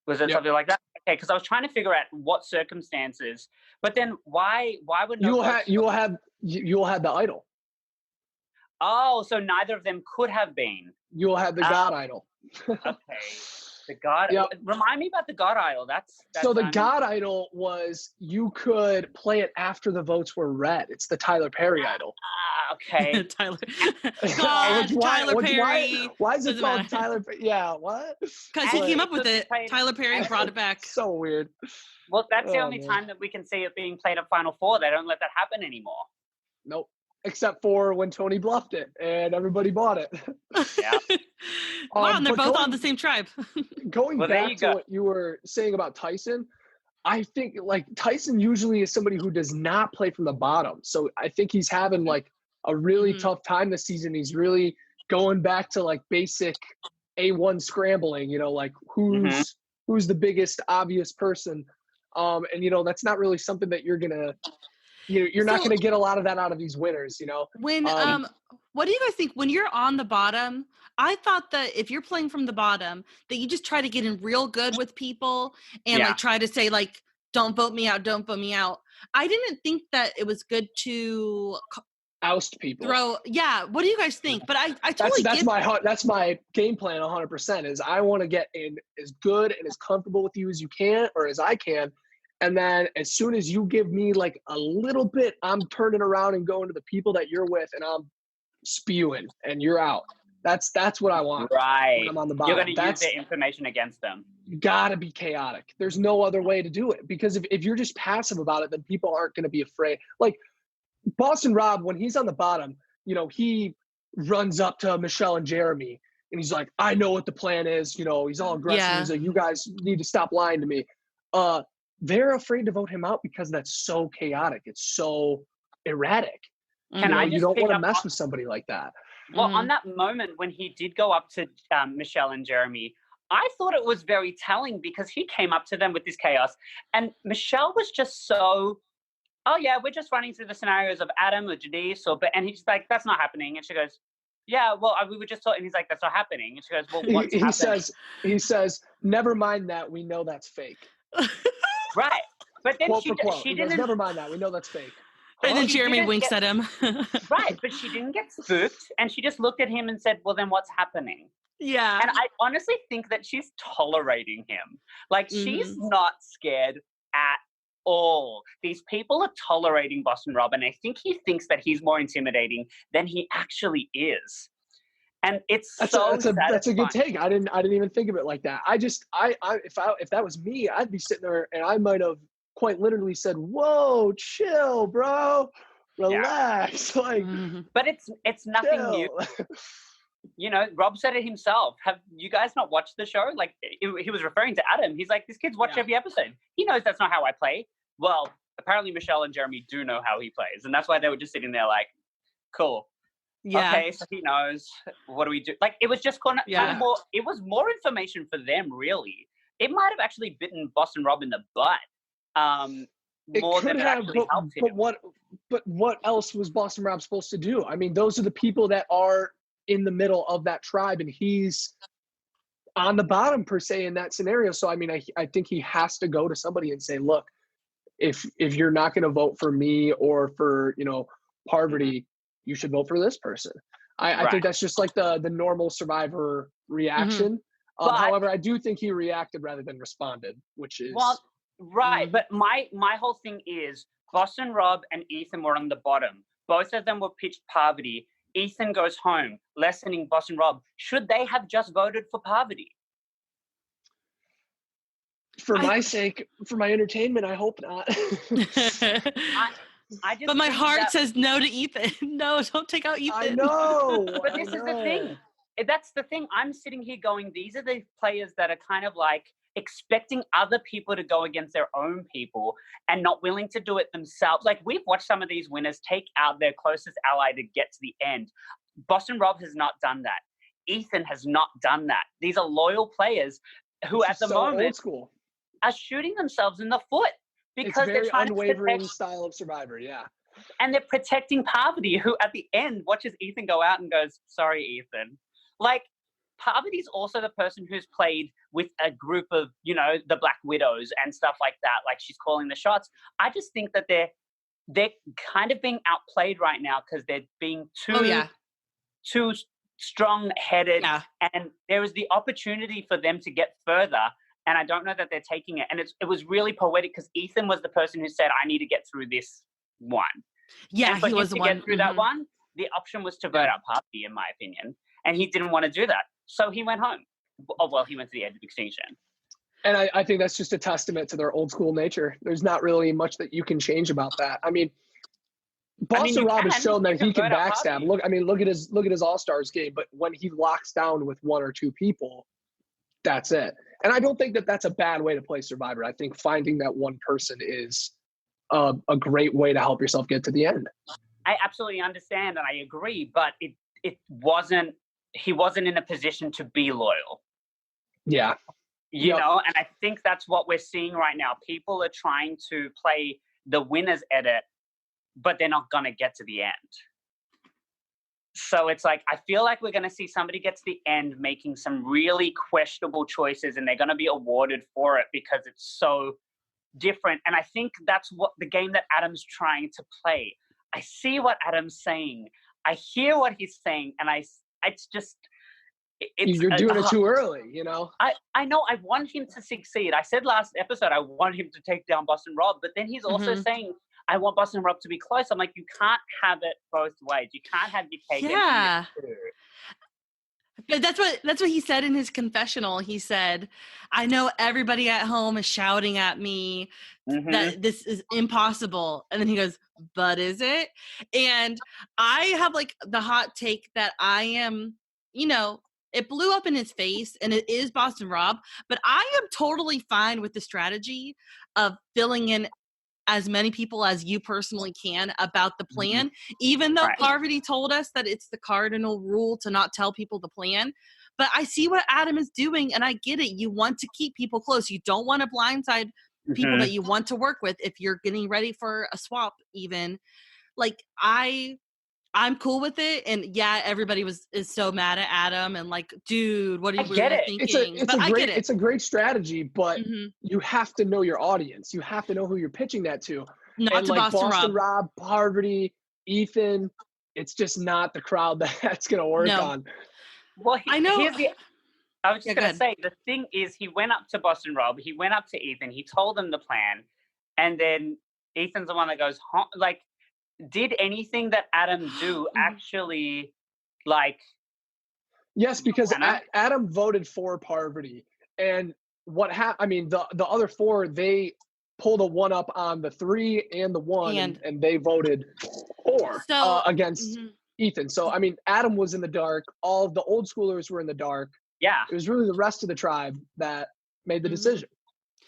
Was it something like that? Okay, because I was trying to figure out what circumstances. But then why would you will have the idol? Oh, so neither of them could have been. You will have the God idol. Okay. The God. Remind me about the God idol. That's so the God idol was you could play it after the votes were read. It's the Tyler Perry idol. Okay. Tyler. God, Tyler Perry. Why is it called Tyler Perry? Yeah, what? Because he came up with it. Tyler Perry brought it back. So weird. Well, that's the only time that we can see it being played at Final Four. They don't let that happen anymore. Nope. Except for when Tony bluffed it and everybody bought it. Yeah. Wow, and they're both on the same tribe. Going back to what you were saying about Tyson, I think like Tyson usually is somebody who does not play from the bottom. So I think he's having like a really tough time this season. He's really going back to like basic A1 scrambling, you know, like who's the biggest obvious person. And you know, that's not really something that you're gonna you're not going to get a lot of that out of these winners, you know? When, what do you guys think when you're on the bottom? I thought that if you're playing from the bottom, that you just try to get in real good with people and like try to say like, don't vote me out, don't vote me out. I didn't think that it was good to oust people. What do you guys think? But I totally that's my game plan 100% is I want to get in as good and as comfortable with you as you can or as I can. And then as soon as you give me like a little bit, I'm turning around and going to the people that you're with and I'm spewing and you're out. That's what I want. Right. When I'm on the bottom. You're going to use their information against them. You got to be chaotic. There's no other way to do it because if you're just passive about it, then people aren't going to be afraid. Like Boston Rob, when he's on the bottom, you know, he runs up to Michelle and Jeremy and he's like, I know what the plan is. You know, he's all aggressive. Yeah. He's like, you guys need to stop lying to me. They're afraid to vote him out because that's so chaotic. It's so erratic. You don't want to mess with somebody like that. Well, on that moment when he did go up to Michelle and Jeremy, I thought it was very telling because he came up to them with this chaos. And Michelle was just so, oh, yeah, we're just running through the scenarios of Adam or Janice. And he's like, that's not happening. And she goes, yeah, well, we were just talking. And he's like, that's not happening. And she goes, well, what's happening? He says, never mind that. We know that's fake. Right. But then she didn't. Goes, never mind that. We know that's fake. And then Jeremy winks at him. Right. But she didn't get spooked. And she just looked at him and said, well, then what's happening? Yeah. And I honestly think that she's tolerating him. Like, she's not scared at all. These people are tolerating Boston Rob. And I think he thinks that he's more intimidating than he actually is. And it's that's a good take. I didn't even think of it like that. If that was me, I'd be sitting there and I might have quite literally said, "Whoa, chill, bro, relax." Like, but it's nothing new. You know, Rob said it himself. Have you guys not watched the show? Like, he was referring to Adam. He's like, this kid's watched every episode. He knows that's not how I play. Well, apparently Michelle and Jeremy do know how he plays, and that's why they were just sitting there like, cool. Yeah. Okay, so he knows. What do we do? Like, it was just kind of more. It was more information for them, really. It might have actually bitten Boston Rob in the butt. More than it actually helped him. But what else was Boston Rob supposed to do? I mean, those are the people that are in the middle of that tribe, and he's on the bottom per se in that scenario. So I mean, I think he has to go to somebody and say, look, if you're not going to vote for me or for, you know, Parvati, you should vote for this person. I think that's just like the normal Survivor reaction. However, I do think he reacted rather than responded, which is right. But my whole thing is Boston Rob and Ethan were on the bottom. Both of them were pitched Parvati. Ethan goes home, lessening Boston Rob. Should they have just voted for Parvati? For my sake, for my entertainment, I hope not. But my heart says no to Ethan. No, don't take out Ethan. I know. But this is the thing. That's the thing. I'm sitting here going, these are the players that are kind of like expecting other people to go against their own people and not willing to do it themselves. Like, we've watched some of these winners take out their closest ally to get to the end. Boston Rob has not done that. Ethan has not done that. These are loyal players who at the moment old school. Are shooting themselves in the foot because they're trying unwavering to style of Survivor, and they're protecting Parvati, who at the end watches Ethan go out and goes, "Sorry, Ethan." Like, Parvati's also the person who's played with a group of, the Black Widows and stuff like that. Like, she's calling the shots. I just think that they're kind of being outplayed right now because they're being too strong-headed, and there is the opportunity for them to get further. And I don't know that they're taking it. And it was really poetic because Ethan was the person who said, I need to get through this one. Yeah, and for he was the him to one. get through that one, the option was to vote out Parvati, in my opinion. And he didn't want to do that. So he went home. Oh, well, he went to the edge of extinction. And I think that's just a testament to their old school nature. There's not really much that you can change about that. I mean, Boston Rob has shown that he can backstab. Look at his All-Stars game, but when he locks down with one or two people, that's it. And I don't think that that's a bad way to play Survivor. I think finding that one person is a great way to help yourself get to the end. I absolutely understand and I agree, but he wasn't in a position to be loyal. Yeah. You know, and I think that's what we're seeing right now. People are trying to play the winner's edit, but they're not going to get to the end. So it's like, I feel like we're going to see somebody get to the end making some really questionable choices and they're going to be awarded for it because it's so different. And I think that's what the game that Adam's trying to play. I see what Adam's saying. I hear what he's saying. And you're doing it too early, I know. I want him to succeed. I said last episode, I want him to take down Boston Rob, but then he's also saying, I want Boston Rob to be close. I'm like, you can't have it both ways. You can't have your cake and eat it too. But that's what he said in his confessional. He said, I know everybody at home is shouting at me that this is impossible. And then he goes, but is it? And I have like the hot take that I am, it blew up in his face and it is Boston Rob, but I am totally fine with the strategy of filling in as many people as you personally can about the plan, even though Parvati told us that it's the cardinal rule to not tell people the plan. But I see what Adam is doing and I get it. You want to keep people close. You don't want to blindside people that you want to work with if you're getting ready for a swap even. Like, I'm cool with it. And yeah, everybody is so mad at Adam and like, dude, what are you thinking? It's a great strategy, but you have to know your audience. You have to know who you're pitching that to. Not to like Boston Rob, Parvati, Ethan, it's just not the crowd that's going to work on. Well, I know. I was just going to say, the thing is, he went up to Boston Rob, he went up to Ethan, he told them the plan, and then Ethan's the one that goes, like, did anything that Adam do actually, like... Yes, because Adam voted for Parvati, and what happened, the other four, they pulled a one-up on the 3 and the 1, and they voted 4 against Ethan. So, Adam was in the dark. All of the old schoolers were in the dark. Yeah. It was really the rest of the tribe that made the decision.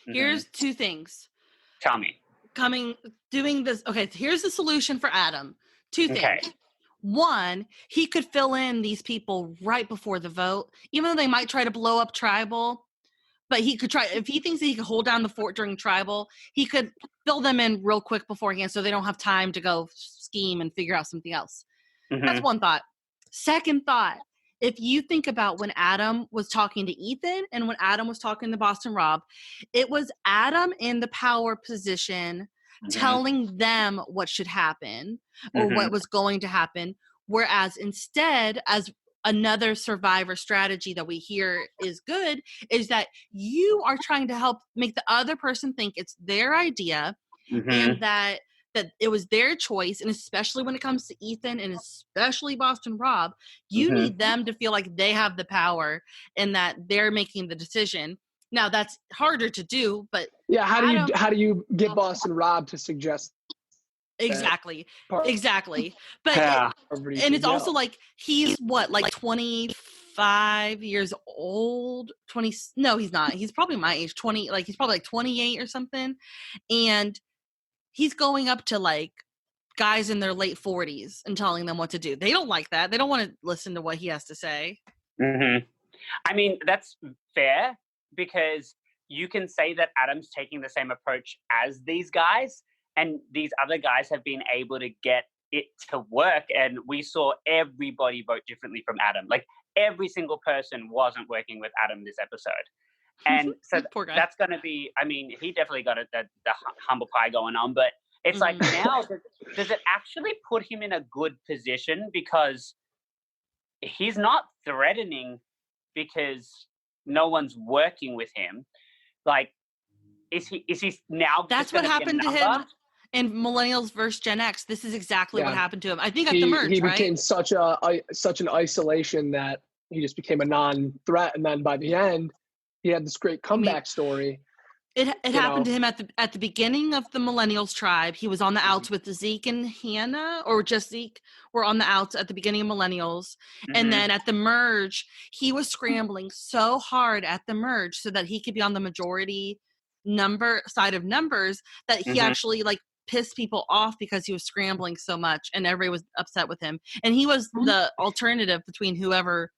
Here's 2 things. Tell me. Doing this. Okay, here's the solution for Adam. 2 things. Okay. 1, he could fill in these people right before the vote, even though they might try to blow up tribal. But he could try, if he thinks that he could hold down the fort during tribal, he could fill them in real quick beforehand so they don't have time to go scheme and figure out something else. That's one thought. Second thought, if you think about when Adam was talking to Ethan and when Adam was talking to Boston Rob, it was Adam in the power position telling them what should happen or what was going to happen, Whereas instead, as another survivor strategy that we hear is good, is that you are trying to help make the other person think it's their idea and that it was their choice. And especially when it comes to Ethan and especially Boston Rob, you need them to feel like they have the power and that they're making the decision. Now that's harder to do, but yeah, how do you get Boston Rob to suggest exactly but and it's also like he's what, like 25 years old, 20, no he's not, he's probably my age, 20, like he's probably like 28 or something, and he's going up to like guys in their late 40s and telling them what to do. They don't like that. They don't want to listen to what he has to say. I mean, that's fair, because you can say that Adam's taking the same approach as these guys, and these other guys have been able to get it to work. And we saw everybody vote differently from Adam. Like every single person wasn't working with Adam this episode. And so that's going to be, I mean, he definitely got the humble pie going on, but it's like now, does it actually put him in a good position? Because he's not threatening because no one's working with him. Like, is he now? That's what happened to him in Millennials versus Gen X. This is exactly what happened to him. I think at the merge, he became such an isolation that he just became a non-threat. And then by the end, he had this great comeback story. It happened to him at the beginning of the Millennials tribe. He was on the outs with Zeke and Hannah, or just Zeke were on the outs at the beginning of Millennials. And then at the merge, he was scrambling so hard at the merge so that he could be on the majority side of numbers that he actually like pissed people off because he was scrambling so much and everybody was upset with him. And he was the alternative between whoever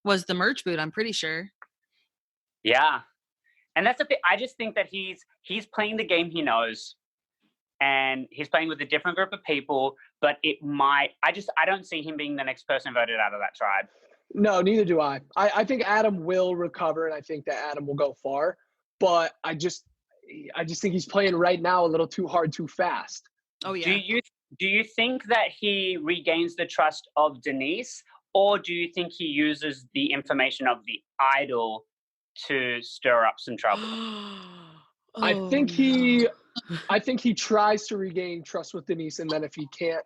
was the merge boot, I'm pretty sure. Yeah. And that's the thing. I just think that he's playing the game he knows, and he's playing with a different group of people, but I don't see him being the next person voted out of that tribe. No, neither do I. I think Adam will recover, and I think that Adam will go far, but I just think he's playing right now a little too hard, too fast. Oh yeah. Do you think that he regains the trust of Denise, or do you think he uses the information of the idol to stir up some trouble? I think he tries to regain trust with Denise, and then if he can't,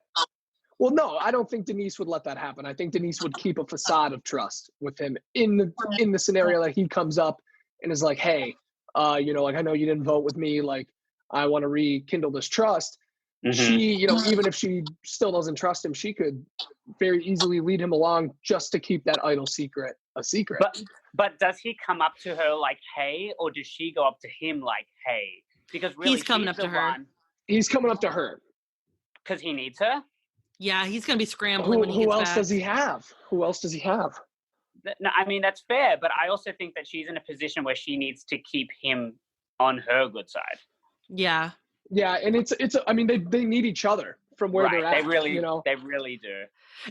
well, no, I don't think Denise would let that happen. I think Denise would keep a facade of trust with him in the scenario that he comes up and is like, hey, like, I know you didn't vote with me, like, I want to rekindle this trust. She, even if she still doesn't trust him, she could very easily lead him along just to keep that idol secret a secret. But does he come up to her like, hey, or does she go up to him like, hey? Because really, he's coming up to her. He's coming up to her. Because he needs her? Yeah, he's going to be scrambling when he gets back. Who else does he have? Who else does he have? No, I mean, that's fair, but I also think that she's in a position where she needs to keep him on her good side. Yeah. Yeah, and I mean, they need each other from where they're at. They really do.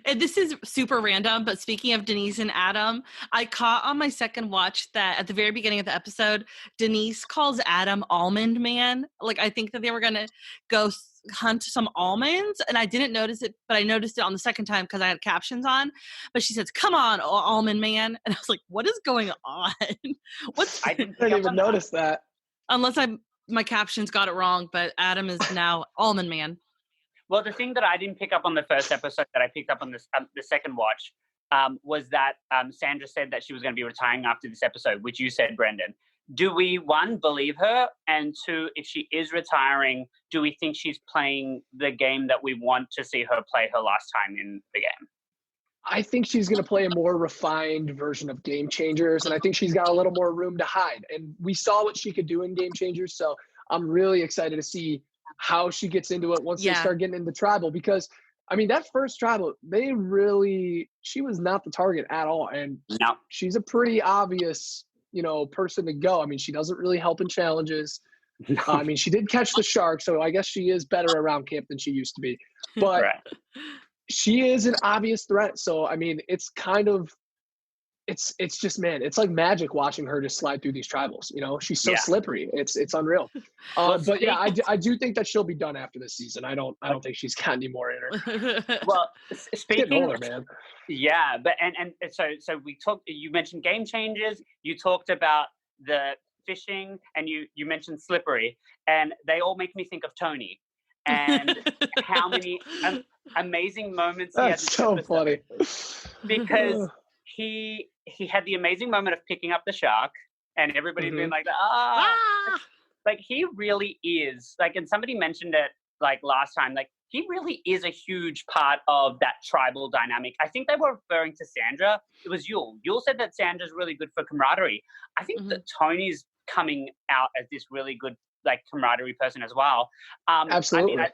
And this is super random, but speaking of Denise and Adam, I caught on my second watch that at the very beginning of the episode, Denise calls Adam Almond Man. Like, I think that they were going to go hunt some almonds, and I didn't notice it, but I noticed it on the second time because I had captions on. But she says, "Come on, Almond Man," and I was like, "What is going on?" I didn't even notice that. Unless my captions got it wrong, but Adam is now Almond Man. Well, the thing that I didn't pick up on the first episode that I picked up on the second watch was that Sandra said that she was going to be retiring after this episode, which you said, Brendan. Do we, one, believe her? And two, if she is retiring, do we think she's playing the game that we want to see her play her last time in the game? I think she's going to play a more refined version of Game Changers, and I think she's got a little more room to hide. And we saw what she could do in Game Changers, so I'm really excited to see how she gets into it once they start getting into Tribal. Because, I mean, that first Tribal, she was not the target at all. And she's a pretty obvious, person to go. I mean, she doesn't really help in challenges. I mean, she did catch the shark, so I guess she is better around camp than she used to be. But she is an obvious threat. So, I mean, it's kind of it's just, man, it's like magic watching her just slide through these tribals. You know, she's so slippery. It's unreal. But yeah, I do think that she'll be done after this season. I don't think she's got any more in her. Well, speaking, older, man. Yeah, but and so we talked. You mentioned game changes. You talked about the fishing, and you mentioned slippery, and they all make me think of Tony, and how many amazing moments. That's so funny. Because he had the amazing moment of picking up the shark, and everybody being like, like he really is like, and somebody mentioned it like last time, like he really is a huge part of that tribal dynamic. I think they were referring to Sandra. It was Yul. Yul said that Sandra's really good for camaraderie. I think that Tony's coming out as this really good like camaraderie person as well. Absolutely. I mean,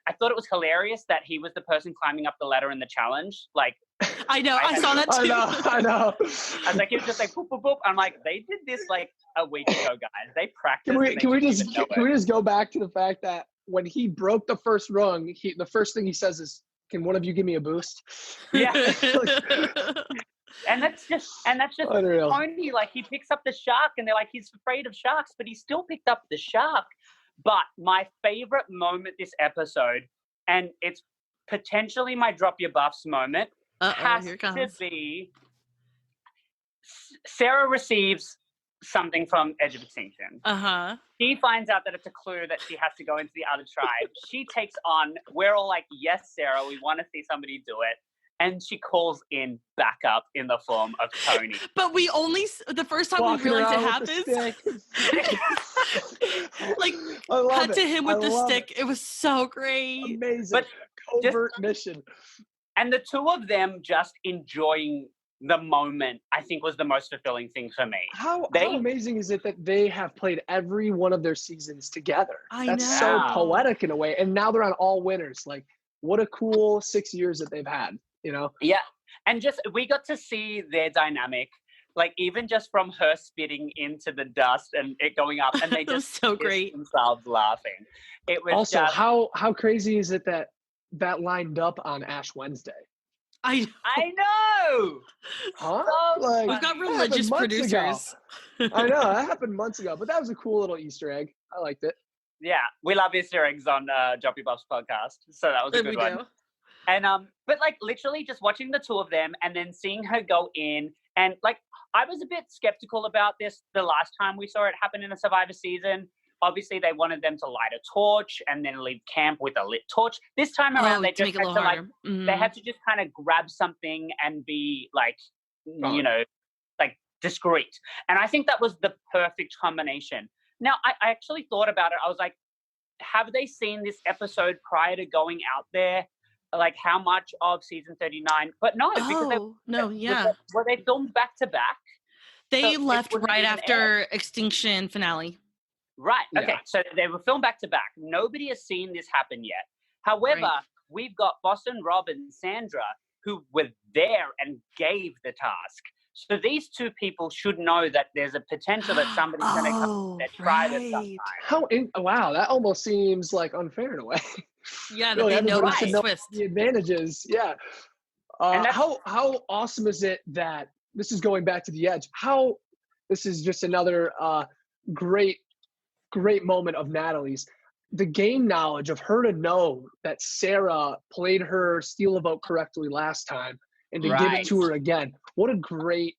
I thought it was hilarious that he was the person climbing up the ladder in the challenge. Like, I know, I saw that too. I know. I was like, he was just like, boop, boop, boop. I'm like, they did this like a week ago, guys. They practiced. Can we just go back to the fact that when he broke the first rung, the first thing he says is, "Can one of you give me a boost?" Yeah. And that's just unreal. Tony. Like he picks up the shark, and they're like, he's afraid of sharks, but he still picked up the shark. But my favorite moment this episode, and it's potentially my drop your buffs moment, has to be Sarah receives something from Edge of Extinction. She finds out that it's a clue that she has to go into the other tribe. She takes on, we're all like, yes, Sarah, we want to see somebody do it. And she calls in backup in the form of Tony. But the first time we realized it happens, like, cut to him with the stick. It was so great. Amazing. But covert mission. And the two of them just enjoying the moment, I think, was the most fulfilling thing for me. How amazing is it that they have played every one of their seasons together? That's so poetic in a way. And now they're on all winners. Like, what a cool 6 years that they've had. You know? Yeah. And just, we got to see their dynamic, like even just from her spitting into the dust and it going up, and they just so great themselves laughing. It was also just, how crazy is it that lined up on Ash Wednesday? I know. Huh? So like, we've got religious producers. I know, that happened months ago, but that was a cool little Easter egg. I liked it. Yeah, we love Easter eggs on Drop Your Buffs podcast, so that was a good one. And but like literally just watching the two of them and then seeing her go in, and like I was a bit skeptical about this the last time we saw it happen in a Survivor season. Obviously, they wanted them to light a torch and then leave camp with a lit torch. This time around, they just had to like they had to just kind of grab something and be like, you know, like discreet. And I think that was the perfect combination. Now, I actually thought about it. I was like, have they seen this episode prior to going out there? Like how much of season 39? But no, because they filmed back to back. They left right after Extinction finale. Right. Okay. So they were filmed back to back. Nobody has seen this happen yet. However, we've got Boston Rob and Sandra who were there and gave the task. So these two people should know that there's a potential that somebody's going to come to their tribe at some time. Wow, that almost seems like unfair in a way. Yeah, that they know the twist. The advantages. Yeah. How awesome is it that this is going back to the Edge? How this is just another great moment of Natalie's. The game knowledge of her to know that Sarah played her steal a vote correctly last time and to give it to her again. What a great,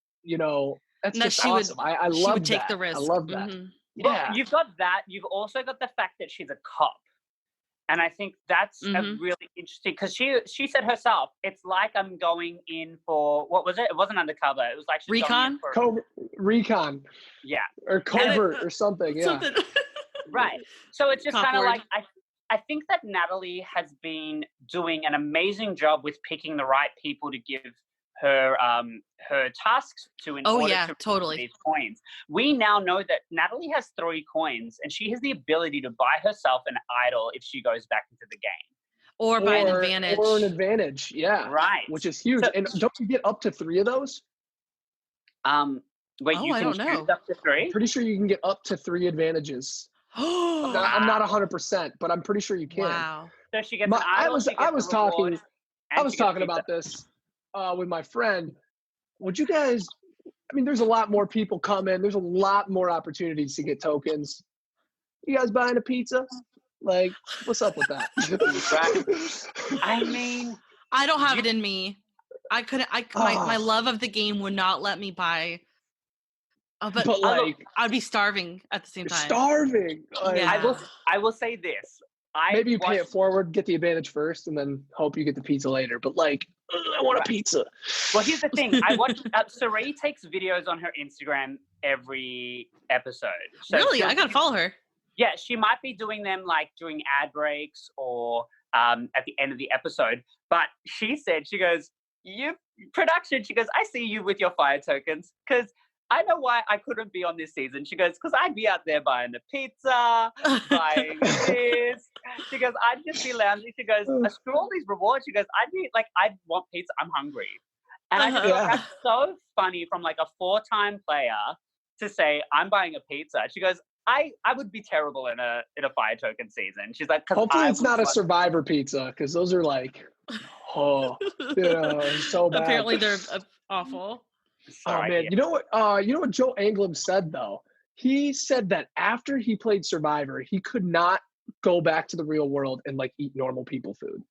that's just awesome. I love that. She would take the risk. I love that. Mm-hmm. Yeah. Well, you've got that. You've also got the fact that she's a cop. And I think that's a really interesting, because she said herself, it's like I'm going in for, what was it? It wasn't undercover. It was like she's recon? Recon. Yeah. Or covert or something. Yeah. Right. So it's just kind of like, I think that Natalie has been doing an amazing job with picking the right people to give her her tasks to in order to totally these coins. We now know that Natalie has 3 coins and she has the ability to buy herself an idol if she goes back into the game. Or buy an advantage. Or an advantage, yeah. Right. Which is huge. And don't you get up to 3 of those? Wait, you can choose up to 3? I'm pretty sure you can get up to 3 advantages. I'm not 100%, but I'm pretty sure you can. Wow. So she gets an idol, I was talking about this with my friend. Would you guys I mean, there's a lot more people coming. There's a lot more opportunities to get tokens. You guys buying a pizza? Like, what's up with that? I mean, I don't have it in me. I couldn't. My love of the game would not let me buy. But like, I'd be starving at the same time. Starving. Like, yeah. I will say this. Maybe you pay it forward, get the advantage first, and then hope you get the pizza later. But like, I want a pizza. Well, here's the thing. I watch. Sari takes videos on her Instagram every episode. So really, I gotta follow her. Yeah, she might be doing them like during ad breaks or at the end of the episode. But she said, she goes, production. She goes, I see you with your fire tokens because I know why I couldn't be on this season. She goes, because I'd be out there buying the pizza, buying this. She goes, I'd just be lounging. She goes, screw all these rewards. She goes, I'd want pizza. I'm hungry. And I just thought that's so funny from like a 4-time player to say, I'm buying a pizza. She goes, I would be terrible in a fire token season. She's like, hopefully it's not a Survivor pizza because those are like, so bad. Apparently they're awful. Oh man, you know what Joe Anglem said though? He said that after he played Survivor, he could not go back to the real world and like eat normal people food.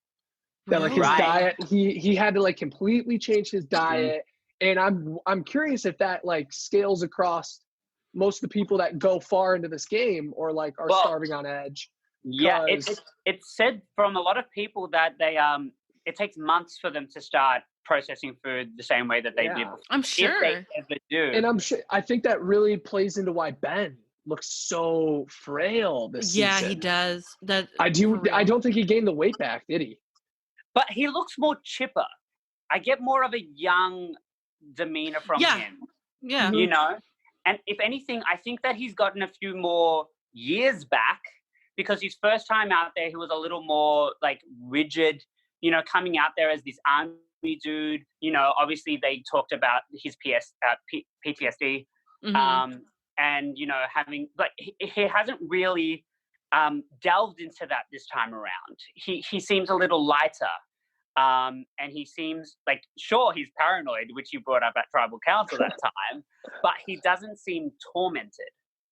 That like his diet, he had to like completely change his diet. And I'm curious if that like scales across most of the people that go far into this game or like are starving on edge. Yeah, it's said from a lot of people that they it takes months for them to start processing food the same way that they did before. I'm sure. If they ever do. And I think that really plays into why Ben looks so frail this season. Yeah, he does. I don't think he gained the weight back, did he? But he looks more chipper. I get more of a young demeanor from him. Yeah. You know? And if anything, I think that he's gotten a few more years back because his first time out there, he was a little more like rigid, you know, coming out there as this army dude. You know, obviously they talked about his PTSD. And, you know, having, like, he hasn't really delved into that this time around. He seems a little lighter. And he seems like, sure, he's paranoid, which you brought up at Tribal Council that time, but he doesn't seem tormented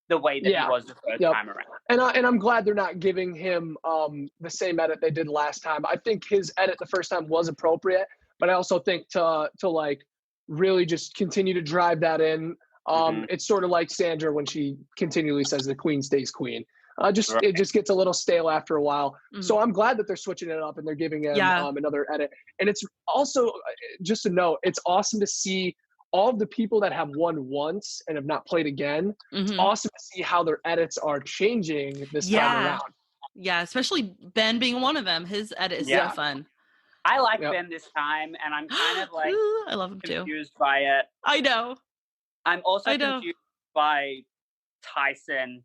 the way that he was the first time around. And I'm glad they're not giving him the same edit they did last time. I think his edit the first time was appropriate, but I also think to like really just continue to drive that in. It's sort of like Sandra when she continually says the queen stays queen. It just gets a little stale after a while. So I'm glad that they're switching it up and they're giving him another edit. And it's also, just to note, it's awesome to see all of the people that have won once and have not played again. It's awesome to see how their edits are changing this time around. Yeah, especially Ben being one of them. His edit is so fun. I like Ben this time, and I'm kind of like I love him confused by it. I know. I'm also confused by Tyson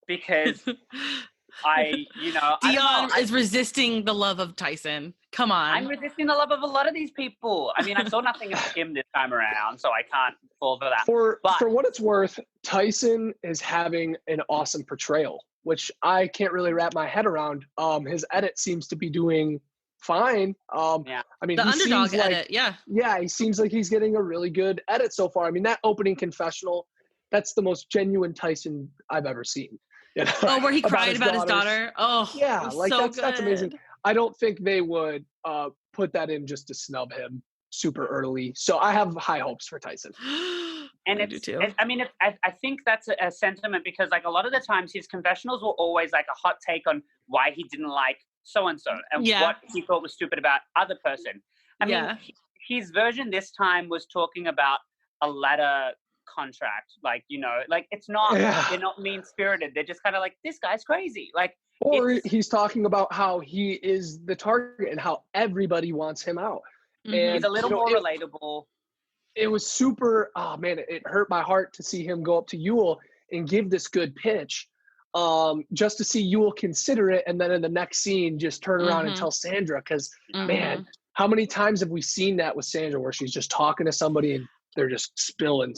because Djon is resisting the love of Tyson. Come on. I'm resisting the love of a lot of these people. I mean, I saw nothing of him this time around, so I can't fall for that. For what it's worth, Tyson is having an awesome portrayal, which I can't really wrap my head around. His edit seems to be doing fine. I mean, the underdog edit, yeah, he seems like he's getting a really good edit so far. I mean, that opening confessional, that's the most genuine Tyson I've ever seen. You know? Oh, where he cried about his daughter. Oh, yeah, like that's amazing. I don't think they would put that in just to snub him super early. So I have high hopes for Tyson. And I think that's a sentiment because like a lot of the times his confessionals were always like a hot take on why he didn't like so-and-so and what he thought was stupid about other person. I mean, his version this time was talking about a ladder contract. Like, you know, like it's not, they're not mean-spirited. They're just kind of like, this guy's crazy. Like, or he's talking about how he is the target and how everybody wants him out. And he's a little more relatable. It was super, oh man, it hurt my heart to see him go up to Yul and give this good pitch. Just to see Yul consider it, and then in the next scene, just turn around and tell Sandra. Because man, how many times have we seen that with Sandra, where she's just talking to somebody and they're just spilling.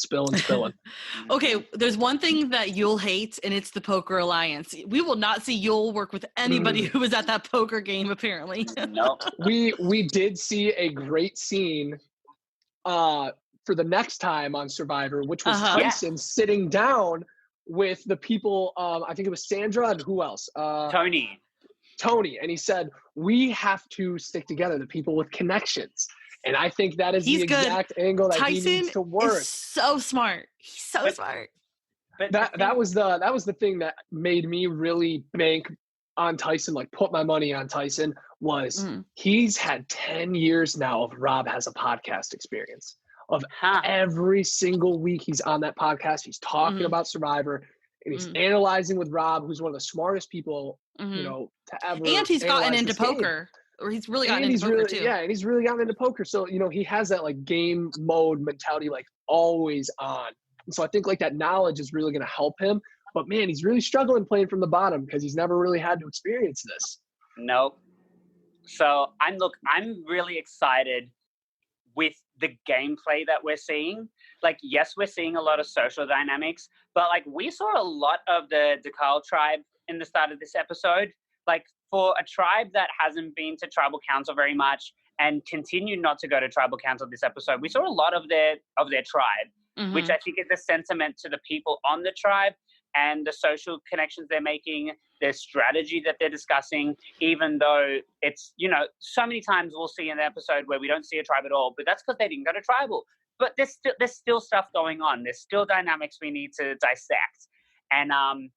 Okay, there's one thing that Yul hates, and it's the Poker Alliance. We will not see Yul work with anybody who was at that poker game. Apparently, no. We did see a great scene. for the next time on Survivor, which was Uh-huh. Tyson sitting down with the people. I think it was Sandra and who else? Tony. And he said, we have to stick together, the people with connections. And I think that is the exact angle that Tyson he needs to work. Is so smart. He's so smart. But that was the thing that made me really bank on Tyson, like put my money on Tyson, was he's had 10 years now of Rob Has a Podcast experience. Of every single week he's on that podcast, he's talking about Survivor, and he's analyzing with Rob, who's one of the smartest people, you know, to ever. And he's gotten into poker. Or he's really gotten into poker too. Yeah, and he's really gotten into poker. So, you know, he has that like game mode mentality, like always on. And so I think like that knowledge is really going to help him. But man, he's really struggling playing from the bottom because he's never really had to experience this. Nope. So I'm really excited with the gameplay that we're seeing. Like, yes, we're seeing a lot of social dynamics, but like we saw a lot of the DeKalb tribe in the start of this episode. Like, for a tribe that hasn't been to tribal council very much and continued not to go to tribal council this episode, we saw a lot of their tribe, which I think is a sentiment to the people on the tribe and the social connections they're making, their strategy that they're discussing, even though it's, you know, so many times we'll see an episode where we don't see a tribe at all, but that's because they didn't go to tribal. But there's still stuff going on. There's still dynamics we need to dissect. And I'm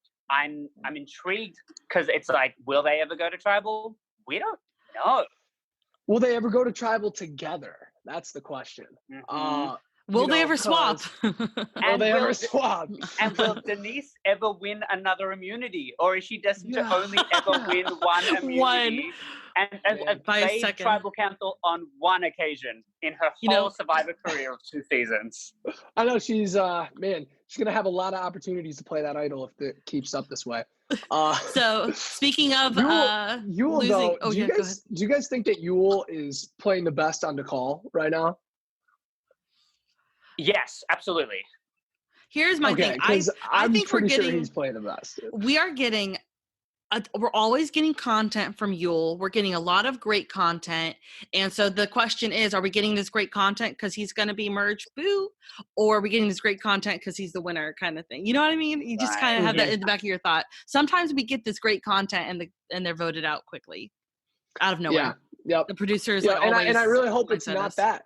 intrigued because it's like, will they ever go to tribal? We don't know. Will they ever go to tribal together? That's the question. Will they ever swap? Will they ever swap? And will Denise ever win another immunity? Or is she destined to only ever win one immunity? And evade tribal council on one occasion in her whole Survivor career of 2 seasons. I know she's man, she's gonna have a lot of opportunities to play that idol if it keeps up this way. So speaking of Yul, losing, though, do you guys think that Yul is playing the best on DeKalb right now? Yes, absolutely. Here's my thing. I think we're getting. Sure he's playing the best. We are getting. We're always getting content from Yul. We're getting a lot of great content. And so the question is, are we getting this great content because he's going to be merged? Boo. Or are we getting this great content because he's the winner kind of thing? You know what I mean? You just kind of have that in the back of your thought. Sometimes we get this great content and they're voted out quickly out of nowhere. Yeah. Yep. The producers and I really hope it's not that.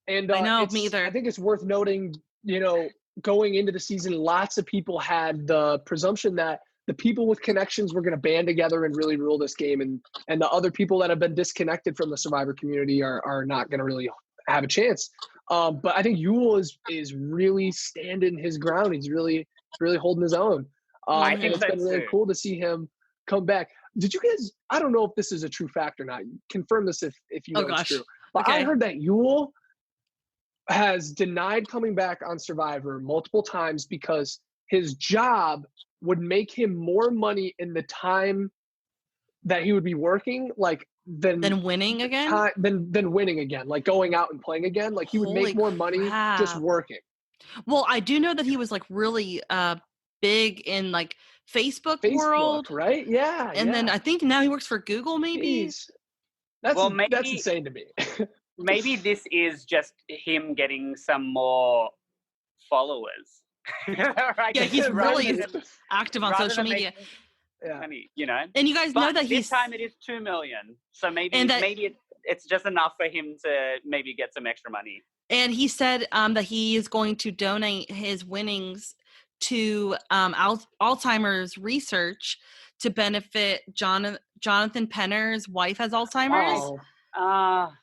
And I know, me either. I think it's worth noting, you know, going into the season, lots of people had the presumption that the people with connections were going to band together and really rule this game. And the other people that have been disconnected from the Survivor community are not going to really have a chance. But I think Yul is really standing his ground. He's really holding his own. I think it's been really cool to see him come back. Did you guys, I don't know if this is a true fact or not. Confirm this if you know it's true. But I heard that Yul has denied coming back on Survivor multiple times because his job would make him more money in the time that he would be working, like than winning again, than winning again, like going out and playing again. Like he would make more money just working. Well, I do know that he was like really big in like Facebook world, right? Yeah. And then I think now he works for Google, maybe. Jeez. That's insane to me. Maybe this is just him getting some more followers. Right? Yeah, he's really active on social media. Money, you know. And you guys know that this time it is 2 million. So maybe it's just enough for him to maybe get some extra money. And he said that he is going to donate his winnings to Alzheimer's research to benefit Jonathan Penner's wife has Alzheimer's.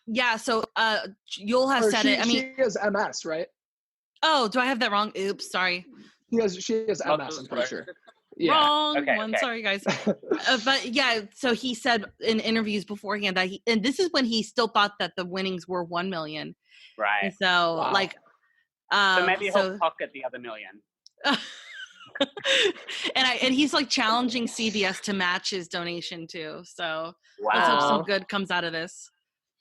Yeah, so Yul has said it. I mean, she has MS, right? Oh, do I have that wrong? Oops, sorry. She has MS, I'm pretty sure. Yeah. Wrong one. Sorry, guys. But yeah, so he said in interviews beforehand that and this is when he still thought that the winnings were 1 million. Right. And so so maybe he'll pocket the other million. and he's like challenging CBS to match his donation too. So let's hope some good comes out of this.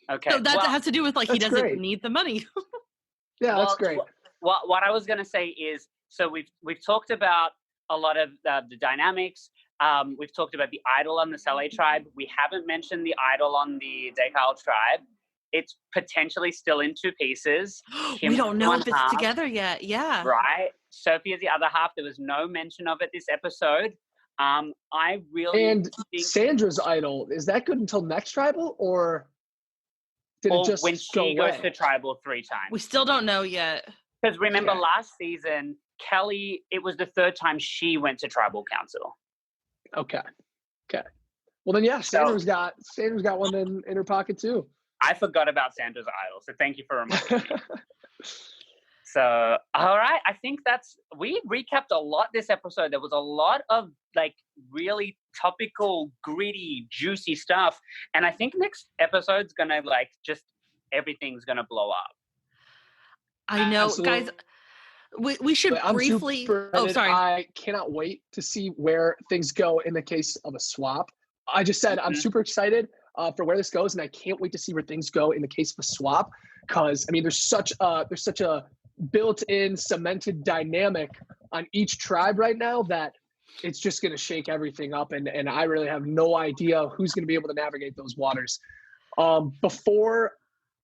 Okay. So that has to do with like he doesn't need the money. Yeah, that's great. What I was going to say is, so we've talked about a lot of the dynamics. We've talked about the idol on the Saleh tribe. We haven't mentioned the idol on the DeKalb tribe. it's potentially still in two pieces. We don't know if it's half, together yet. Yeah. Right. Sophie is the other half. There was no mention of it this episode. I really And think Sandra's idol, is that good until next tribal, or did it just when go she goes away? to tribal 3 times? We still don't know yet. Because remember Okay. last season, Kelly, it was the 3rd time she went to tribal council. Okay. Well then, yeah, Sandra's got one in her pocket too. I forgot about Sandra's idol, so thank you for reminding me. So, all right, I think we recapped a lot this episode. There was a lot of like really topical, gritty, juicy stuff. And I think next episode's gonna everything's gonna blow up. I know, Absolutely. guys. We should I'm briefly. super Oh, excited. sorry. I cannot wait to see where things go in the case of a swap. I just said I'm super excited for where this goes, and I can't wait to see where things go in the case of a swap. Because I mean, there's such a built-in cemented dynamic on each tribe right now that it's just going to shake everything up, and I really have no idea who's going to be able to navigate those waters. Before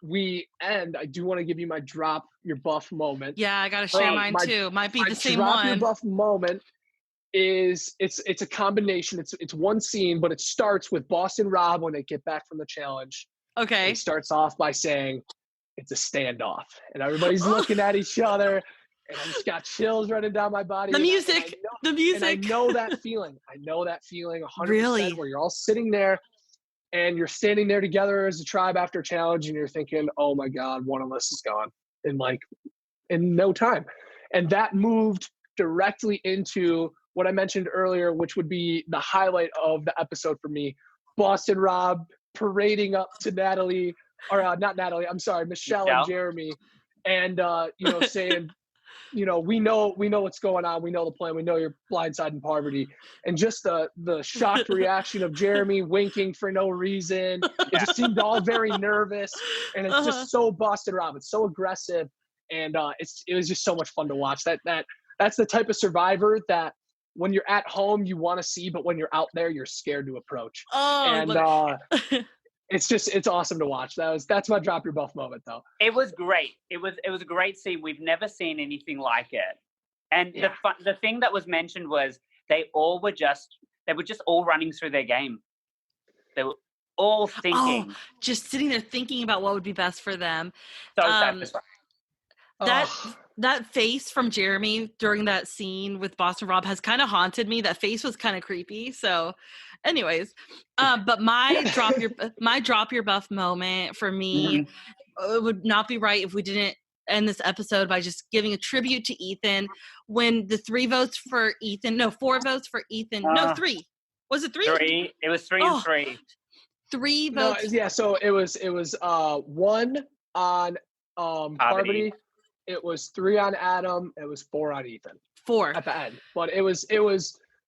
we end, I do want to give you my drop your buff moment. Yeah, I gotta share mine too. Might be the same drop one. your buff moment is it's a combination. It's one scene, but it starts with Boston Rob when they get back from the challenge. Okay. It starts off by saying it's a standoff, and everybody's looking at each other, and I just got chills running down my body. The music. And I know that feeling. I know that feeling 100%. Really? Where you're all sitting there, and you're standing there together as a tribe after a challenge, and you're thinking, "Oh my God, one of us is gone in no time," and that moved directly into what I mentioned earlier, which would be the highlight of the episode for me. Boston Rob parading up to Natalie, or not Natalie, I'm sorry, Michelle and Jeremy, and saying, we know what's going on, we know the plan, we know you're blindsiding Parvati, and just the shocked reaction of Jeremy winking for no reason. It just seemed all very nervous, and it's just so Boston Rob. It's so aggressive, and it was just so much fun to watch. That's the type of survivor that when you're at home you want to see, but when you're out there you're scared to approach. It's awesome to watch. That's my drop your buff moment though. It was great. It was a great scene. We've never seen anything like it. And the thing that was mentioned was they were just all running through their game. They were all thinking. Just sitting there thinking about what would be best for them. So satisfying. That face from Jeremy during that scene with Boston Rob has kind of haunted me. That face was kind of creepy. So anyways, but my drop your buff moment for me, it would not be right if we didn't end this episode by just giving a tribute to Ethan. When the 4 votes for Ethan, no, 3. Was it 3? 3. It was 3 and 3. 3 votes. No, yeah, so it was 1 on Parvati. It was 3 on Adam. It was 4 on Ethan. 4 at the end, but it was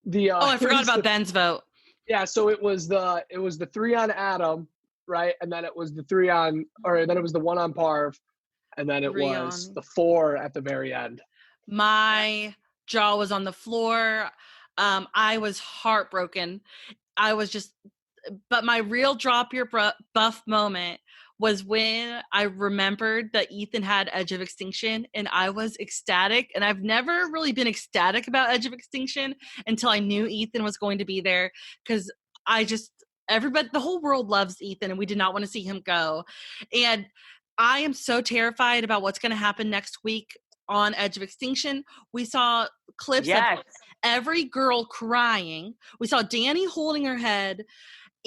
the. I forgot about Ben's vote. Yeah, so it was the 3 on Adam, right, and then it was the 3 on, or then it was the 1 on Parv, and then it was the 4 at the very end. My jaw was on the floor. I was heartbroken. But my real drop your buff moment was when I remembered that Ethan had Edge of Extinction, and I was ecstatic. And I've never really been ecstatic about Edge of Extinction until I knew Ethan was going to be there, because everybody, the whole world loves Ethan, and we did not want to see him go. And I am so terrified about what's going to happen next week on Edge of Extinction. We saw clips of every girl crying. We saw Danny holding her head,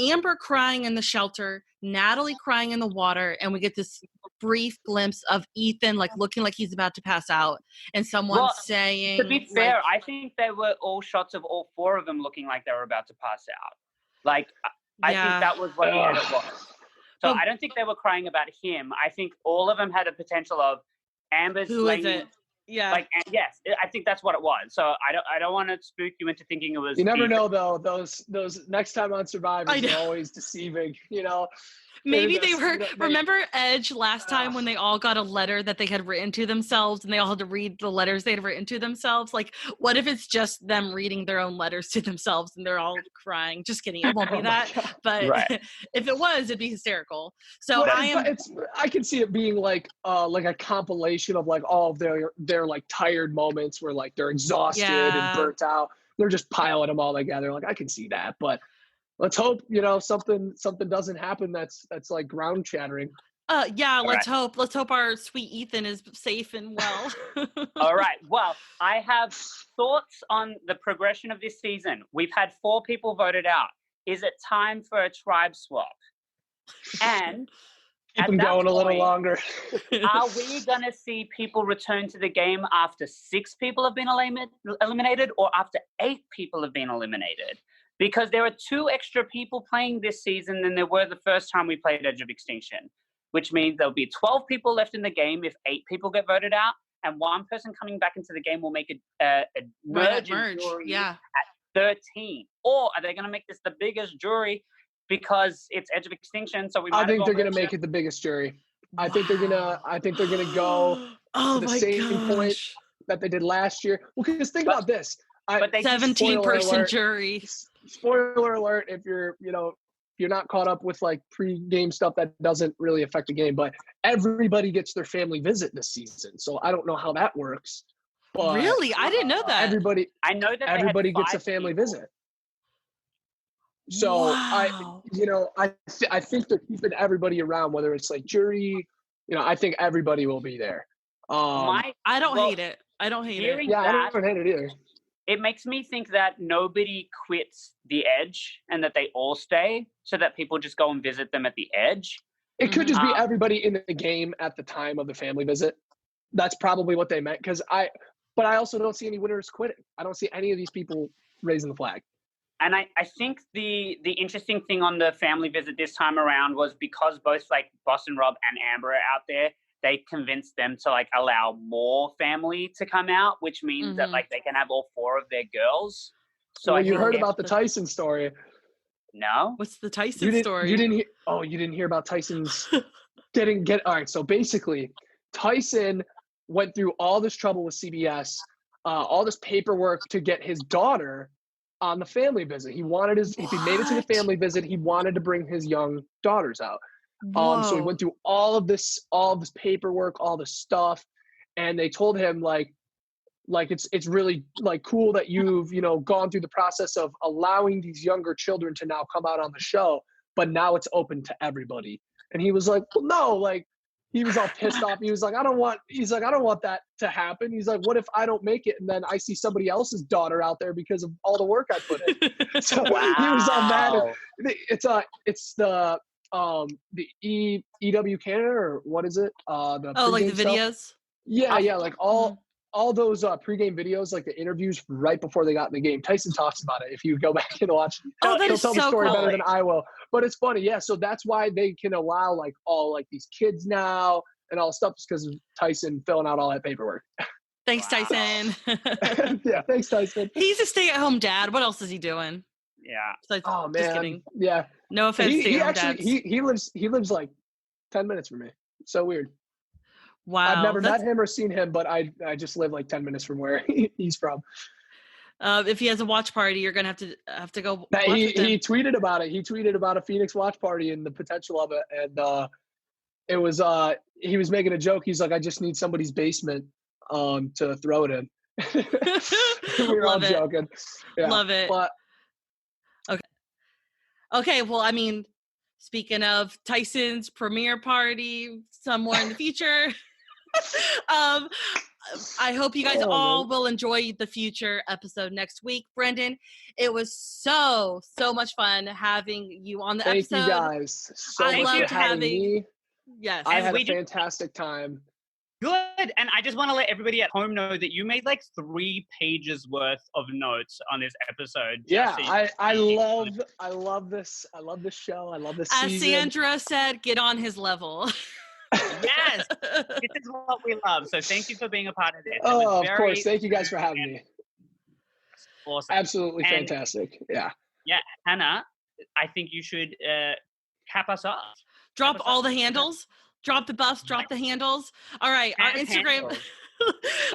Amber crying in the shelter, Natalie crying in the water, and we get this brief glimpse of Ethan looking like he's about to pass out, and someone saying, to be fair, I think they were all shots of all 4 of them looking like they were about to pass out. I think that was what the edit was. So I don't think they were crying about him. I think all of them had a potential of Amber's. Who is it? Yeah. Yes, I think that's what it was. So I don't want to spook you into thinking it was. You never know though. Those next time on Survivor are always deceiving. Maybe they were. Remember Edge last time when they all got a letter that they had written to themselves, and they all had to read the letters they had written to themselves? Like, what if it's just them reading their own letters to themselves and they're all crying? Just kidding. It won't be that. But if it was, it'd be hysterical. So I can see it being like a compilation of like all of their like tired moments where like they're exhausted and burnt out. They're just piling them all together. Like I can see that, but let's hope, something doesn't happen that's like ground shattering. Let's hope. Let's hope our sweet Ethan is safe and well. All right. Well, I have thoughts on the progression of this season. We've had 4 people voted out. Is it time for a tribe swap? And keep them going a little longer. Are we going to see people return to the game after 6 people have been eliminated or after 8 people have been eliminated? Because there are 2 extra people playing this season than there were the first time we played Edge of Extinction, which means there'll be 12 people left in the game if 8 people get voted out, and 1 person coming back into the game will make a merge jury at 13. Or are they going to make this the biggest jury because it's Edge of Extinction? So I think they're going to make it the biggest jury. Wow. I think they're gonna go to the same point that they did last year. Well, because think about this. 17-person jury. Spoiler alert, if you're not caught up with like pre-game stuff that doesn't really affect the game, but everybody gets their family visit this season. So I don't know how that works. But really? I didn't know that. I know that everybody gets a family visit. So wow. I think they're keeping everybody around, whether it's like jury, I think everybody will be there. I don't hate it. I don't hate it. Yeah, I don't hate it either. It makes me think that nobody quits the Edge and that they all stay so that people just go and visit them at the Edge. It could just be everybody in the game at the time of the family visit. That's probably what they meant. But I also don't see any winners quitting. I don't see any of these people raising the flag. And I think the interesting thing on the family visit this time around was because both like Boston Rob and Amber are out there, they convinced them to like allow more family to come out, which means that like they can have all 4 of their girls. So you heard about the Tyson story. No. What's the Tyson story? You didn't hear about Tyson's all right. So basically Tyson went through all this trouble with CBS, all this paperwork to get his daughter on the family visit. If he made it to the family visit, he wanted to bring his young daughters out. So he went through all of this paperwork, all this stuff, and they told him like it's really like cool that you've gone through the process of allowing these younger children to now come out on the show, but now it's open to everybody. And he was like, well, no, like he was all pissed off. He was like, I don't want that to happen. He's like, what if I don't make it and then I see somebody else's daughter out there because of all the work I put in? So he was all mad. It's the EW Canada, or what is it? Like the videos? Stuff. Yeah, like all those pregame videos, like the interviews right before they got in the game. Tyson talks about it. If you go back and watch, that he'll is tell so the story cool. better than I will. But it's funny, yeah. So that's why they can allow like all like these kids now and all stuff, because of Tyson filling out all that paperwork. Thanks, Tyson. Yeah, thanks, Tyson. He's a stay-at-home dad. What else is he doing? Yeah. So, oh man. Just kidding. Yeah. No offense. He lives like 10 minutes from me. So weird. Wow. I've never met him or seen him, but I just live like 10 minutes from where he's from. If he has a watch party, you're gonna have to go. He tweeted about it. He tweeted about a Phoenix watch party and the potential of it, and it was he was making a joke. He's like, I just need somebody's basement to throw it in. We were all joking. Yeah. Love it. But okay. Well, I mean, speaking of Tyson's premiere party somewhere in the future. I hope you guys all will enjoy the future episode next week. Brendan, it was so much fun having you on the episode. Thank you guys so much for having me. Yes. I had a fantastic time. Good. And I just want to let everybody at home know that you made like 3 pages worth of notes on this episode. Yeah, I love this. I love this show. I love this season. As Sandra said, get on his level. Yes, this is what we love. So thank you for being a part of this. Oh, of course. Thank you guys for having me. Awesome. Absolutely fantastic. Yeah. Yeah, Hannah, I think you should cap us off. Drop all the handles. Drop the buffs. Drop the handles. All right. Our Instagram.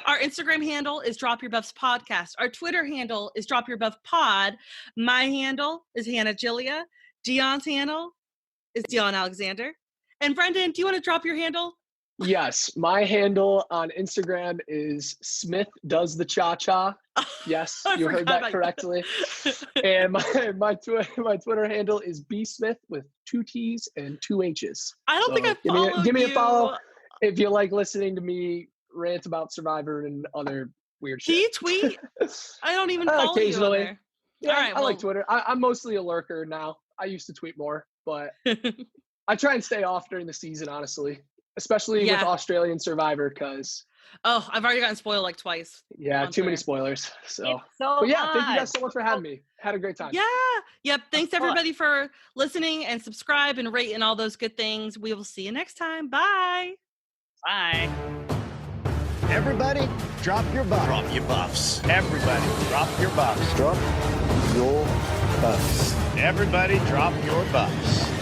Our Instagram handle is Drop Your Buffs Podcast. Our Twitter handle is Drop Your Buff Pod. My handle is Hannah Gillia. Dion's handle is Dion Alexander. And Brendan, do you want to drop your handle? Yes, my handle on Instagram is Smith Does the Cha Cha. Yes, you heard that correctly. And my Twitter handle is bsmith with 2 T's and 2 H's. I don't think I followed you. Give me a follow if you like listening to me rant about Survivor and other weird shit. Do you tweet? I don't even follow occasionally. You on there. Yeah, all right, I like Twitter. I'm mostly a lurker now. I used to tweet more, but I try and stay off during the season, honestly. Especially with Australian Survivor, because I've already gotten spoiled like twice. Yeah, too many spoilers. But yeah, thank you guys so much for having me. Had a great time. Yeah. Yep. Thanks everybody for listening and subscribe and rate and all those good things. We will see you next time. Bye. Bye. Everybody, drop your buffs. Drop your buffs. Everybody, drop your buffs. Drop your buffs. Everybody, drop your buffs.